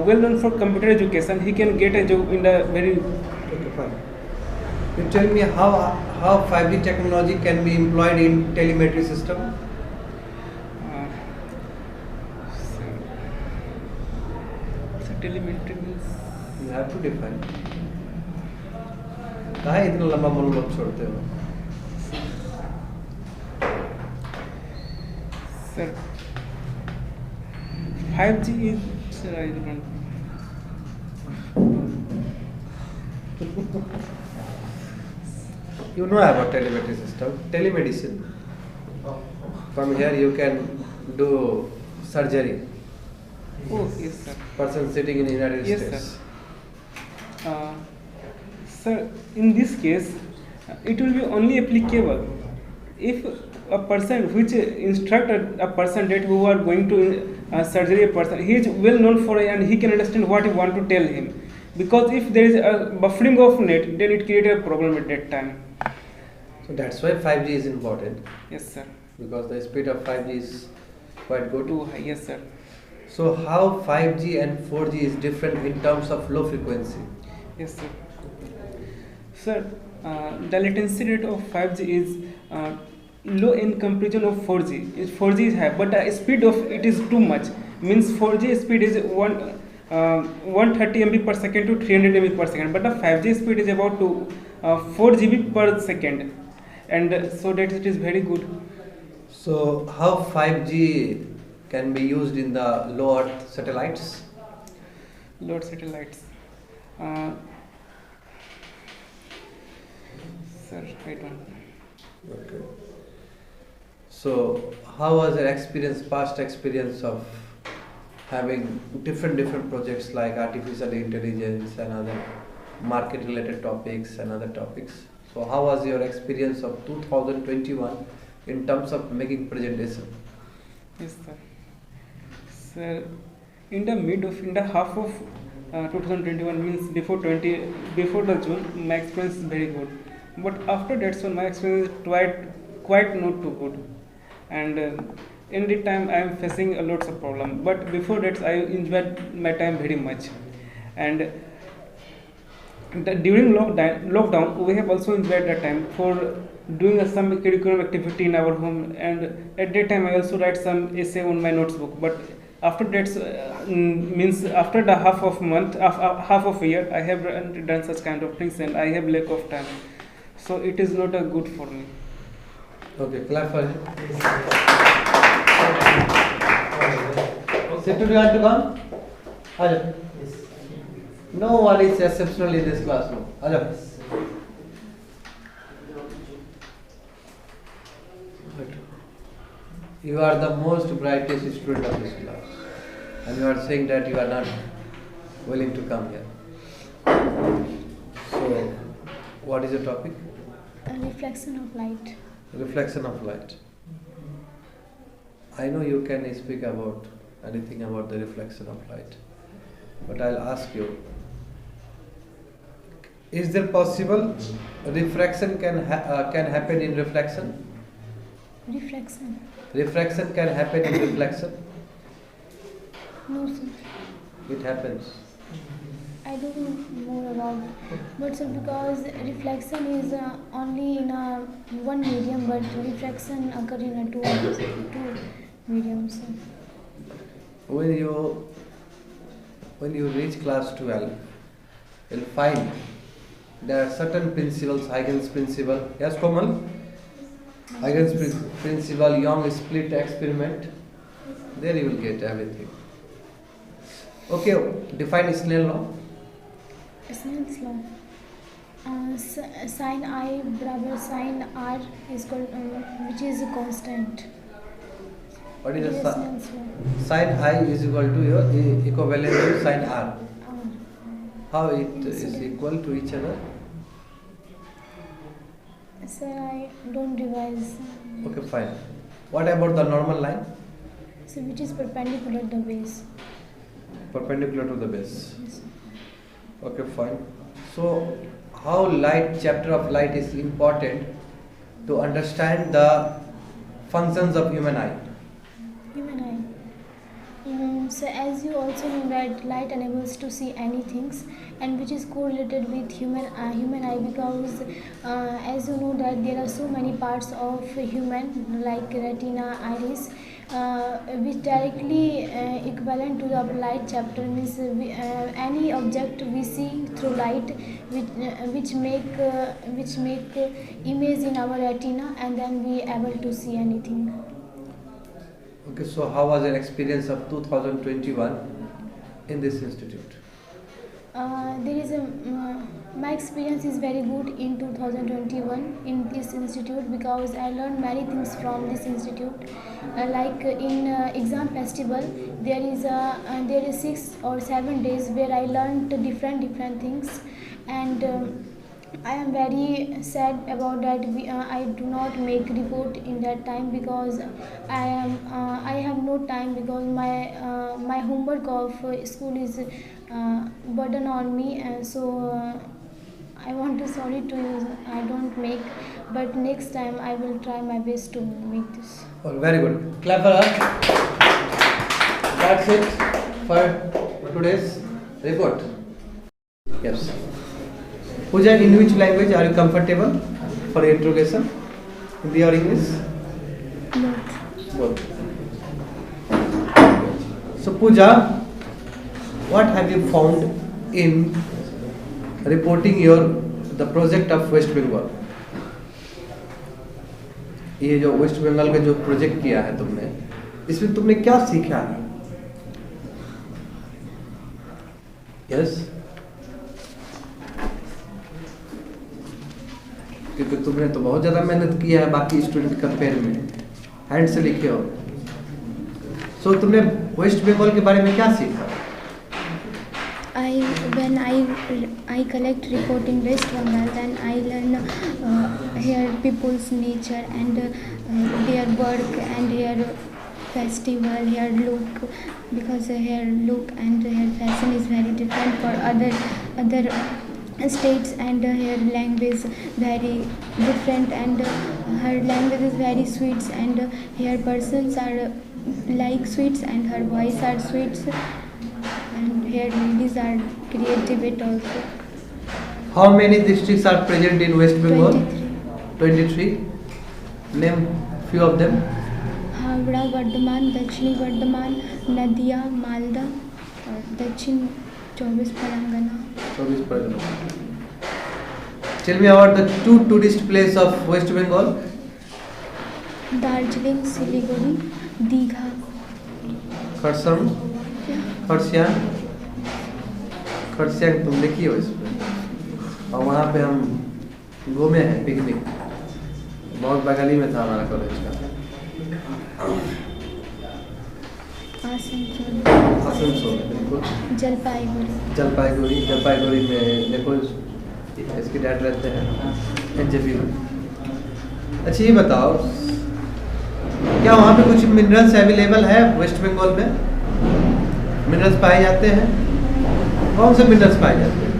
well known for computer education, he can get a job in the very. Okay, fine. You tell me how 5G technology can be employed in telemetry system? So telemetry means you have to define. काहे इतना लंबा monologue छोड़ते हो? Sir, 5G is, sir, I don't know. You know about telemetry system, telemedicine. From here you can do surgery. Oh, yes, sir. Person sitting in the United Yes, States. Sir. Sir, in this case, it will be only applicable if a person which instructed a person that who are going to surgery a person, he is well known for it and he can understand what you want to tell him. Because if there is a buffering of net, then it creates a problem at that time. So that's why 5G is important. Yes, sir. Because the speed of 5G is quite good. Too high, yes, sir. So how 5G and 4G is different in terms of low frequency? Yes, sir. Sir, the latency rate of 5G is low in comparison of 4G. 4G is high, but the speed of it is too much. Means 4G speed is 130 MB per second to 300 MB per second, but the 5G speed is about 4 GB per second, and so that it is very good. So how 5G can be used in the low Earth satellites? Low Earth satellites. Sir, I don't. Okay. So how was your experience, past experience of having different projects like artificial intelligence and other market related topics and other topics? So how was your experience of 2021 in terms of making presentation? Yes, sir. Sir, in the half of 2021 means before the June, my experience is very good. But after that, so my experience is quite not too good, and in the time I am facing a lots of problem. But before that, I enjoyed my time very much, and during lockdown, we have also enjoyed that time for doing some curriculum activity in our home, and at that time I also write some essay on my notebook. But after that, means after the half of a year, I have done such kind of things, and I have lack of time. So it is not a good for me. Okay, clap for him. Sit, do you want to come? Ajay. No one is exceptional in this classroom. Ajay. You are the most brightest student of this class, and you are saying that you are not willing to come here. So, what is the topic? A reflection of light. Reflection of light. I know you can speak about anything about the reflection of light, but I'll ask you, Is there possible refraction can happen in reflection? Reflection. Refraction can happen in reflection. No, sir. It happens. I don't know more about, but sir, because reflection is only in a one medium, but refraction occur in a two mediums. When you reach class 12, you'll find there are certain principles, Huygens principle. Yes, Komal? Huygens principle, Young split experiment. There you will get everything. Okay, define Snell law. Snell's law. Sin I barabar sin R is called, which is a constant. What is Yes, the Snell's law. sin I is equal to your equivalent to sin R? How it is equal to each other? Sir, I don't revise. Okay, fine. What about the normal line? So which is perpendicular to the base. Perpendicular to the base. Yes. Okay, fine. So, how chapter of light is important to understand the functions of human eye? Human eye. So as you also know that light enables to see anything, and which is correlated with human eye, because as you know that there are so many parts of human like retina, iris, which directly equivalent to the light chapter, means any object we see through light, which make image in our retina, and then we able to see anything. Okay, so how was your experience of 2021 in this institute? There is my experience is very good in 2021 in this institute, because I learned many things from this institute. Like in exam festival, there is 6 or 7 days where I learned different things, and I am very sad about that. I do not make report in that time, because I have no time, because my homework of school is burden on me, and so I want to sorry to you, I don't make, but next time I will try my best to make this. Oh, very good. Clap for her. That's it for today's report. Yes. Pooja, in which language are you comfortable for interrogation? Hindi or English? Both. So Pooja, what have you found in reporting the project of West Bengal? ये जो waste Bengal का जो project किया है तुमने, इसमें तुमने क्या सीखा है? यस, क्योंकि तुमने तो बहुत ज़्यादा मेहनत किया है बाकी स्टूडेंट कंपेयर में, हैंड से लिखे हो। सो तुमने वेस्ट बंगाल के बारे में क्या सीखा? When I collect report in West Bengal, then I learn here people's nature and their work and their festival, their look, because their look and their fashion is very different for other states, and her language very different, and her language is very sweet, and her persons are like sweets, and her voice are sweets, and her ladies are creative also. How many districts are present in West Bengal? 23. Name few of them. Howrah, Varthaman, दक्षिणी वर्धमान, नदिया, मालदा और दक्षिण 24 Pargana. 24 Pargana. Tell me about the two tourist places of West Bengal. Darjeeling, Siliguri, Digha. खरसम, खरसियांग. खरसियांग तुम देखी हो इसमें, और वहाँ पे हम घूमे हैं पिकनिक, बहुत बगल ही में था हमारा कॉलेज का. आसनसोल बिल्कुल. जलपाईगुड़ी में देखो इसके डैड रहते हैं एनजेपी में. अच्छा ये बताओ, क्या वहाँ पे कुछ मिनरल्स अवेलेबल है वेस्ट बंगाल में? मिनरल्स पाए जाते हैं? कौन से मिनरल्स पाए जाते हैं?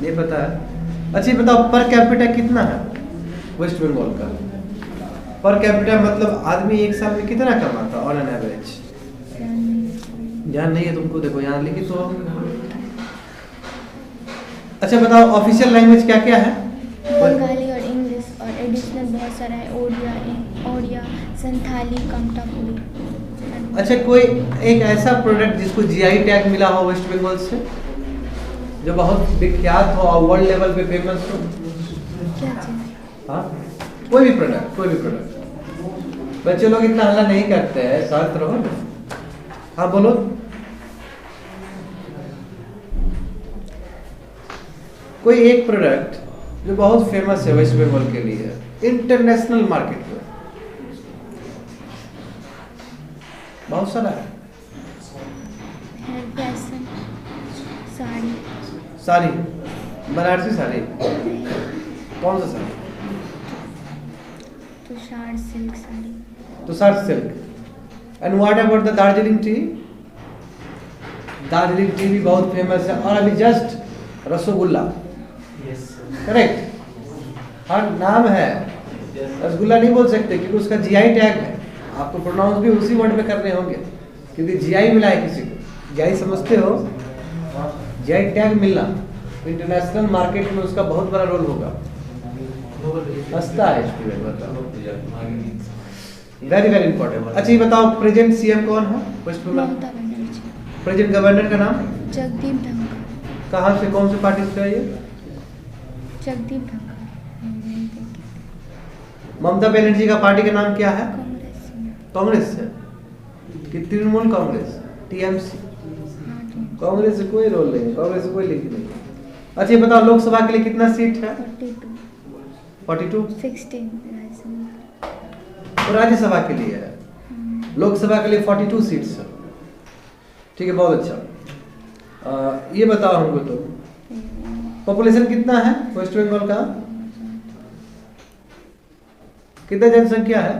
नहीं पता है। अच्छा ये बताओ पर कैपिटा कितना है वेस्ट बंगाल का? पर कैपिटा मतलब आदमी एक साल में कितना कमाता ऑन एन एवरेज? ध्यान नहीं है तुमको, देखो यहाँ लिखी तो। अच्छा बताओ ऑफिशियल लैंग्वेज क्या क्या है? बंगाली और इंग्लिश, और एडिशनल बहुत सारा है, ओडिया, संथाली, कमटापुरी। अच्छा कोई एक ऐसा प्रोडक्ट जिसको जीआई टैग मिला हो वेस्ट बंगाल से, जो बहुत विख्यात हो और वर्ल्ड लेवल पे फेमस हो? क्या चीज़? हाँ कोई भी प्रोडक्ट। बच्चे लोग इतना हल्ला नहीं करते हैं, शांत रहो ना। हाँ बोलो। कोई एक प्रोडक्ट जो बहुत फेमस है वेस्ट बंगाल के लिए इंटरनेशनल मार्केट में, बहुत सारा है। Hair fashion, sari. साड़ी, बनारसी साड़ी, कौन सा sari? Tussar silk sari. Tussar silk. And what about the Darjeeling tea? Darjeeling tea भी बहुत फेमस है। और अभी जस्ट रसगुल्ला, करेक्ट। हाँ नाम है, रसगुल्ला नहीं बोल सकते क्योंकि उसका जीआई टैग है। आपको प्रोनाउंस भी उसी वर्ड में करने होंगे क्योंकि जीआई मिला है किसी को। जीआई समझते हो? जीआई टैग मिलना इंटरनेशनल मार्केट में उसका बहुत बड़ा रोल होगा। हंसता है स्टूडेंट, बताओ। Very very important. अच्छा ये बताओ प्रेजेंट सीएम कौन है वेस्ट बंगाल? प्रेजेंट गवर्नर का नाम? जगदीप धनखड़। कहाँ से, कौन से पार्टी से है ये? जगदीप धनखड़। ममता बनर्जी का पार्टी का नाम क्या है? कांग्रेस से कि तृणमूल कांग्रेस, टीएमसी? कांग्रेस से कोई रोल नहीं, कांग्रेस से कोई लिंक नहीं। अच्छा ये बताओ लोकसभा के लिए कितना सीट है? 42। 16 तो राज्यसभा के लिए है, लोकसभा के लिए 42 सीट्स है। ठीक है बहुत अच्छा। ये बताओ हमको तो पॉपुलेशन कितना है वेस्ट बंगाल का? कितना जनसंख्या है?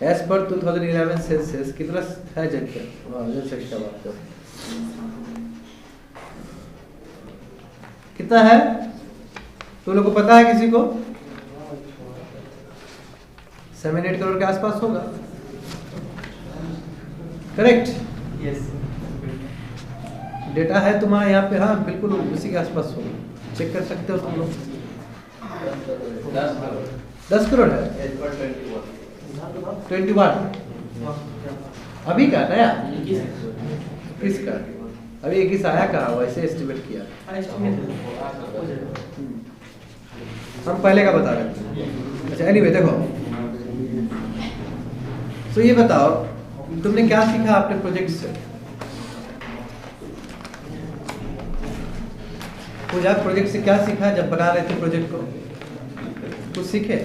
एज पर 2011 सेंसस कितना है जनसंख्या बात करो कितना है? तुम लोग को पता है किसी को? 7-8 करोड़ के आसपास होगा, करेक्ट? यस। डेटा है तुम्हारा यहाँ पे? हाँ बिल्कुल उसी के आसपास होगा, चेक कर सकते हो तुम लोग। 10 करोड़ है? 21 अभी का नया? किसका? अभी 21 आया कहाँ, वैसे एस्टिमेट किया? हम पहले का बता रहे थे। अच्छा एनीवे देखो, तो ये बताओ तुमने क्या सीखा अपने प्रोजेक्ट से? पूजा प्रोजेक्ट से क्या सीखा जब बना रहे थे प्रोजेक्ट को? कुछ सीखे?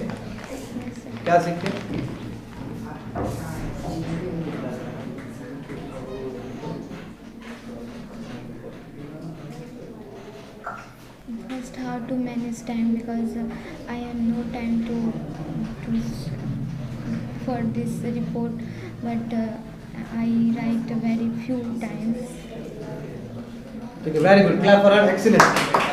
क्या सीखे? First, how to manage time because I have no time to for this report, but I write very few times. Okay, very good. Clap for her. Excellent.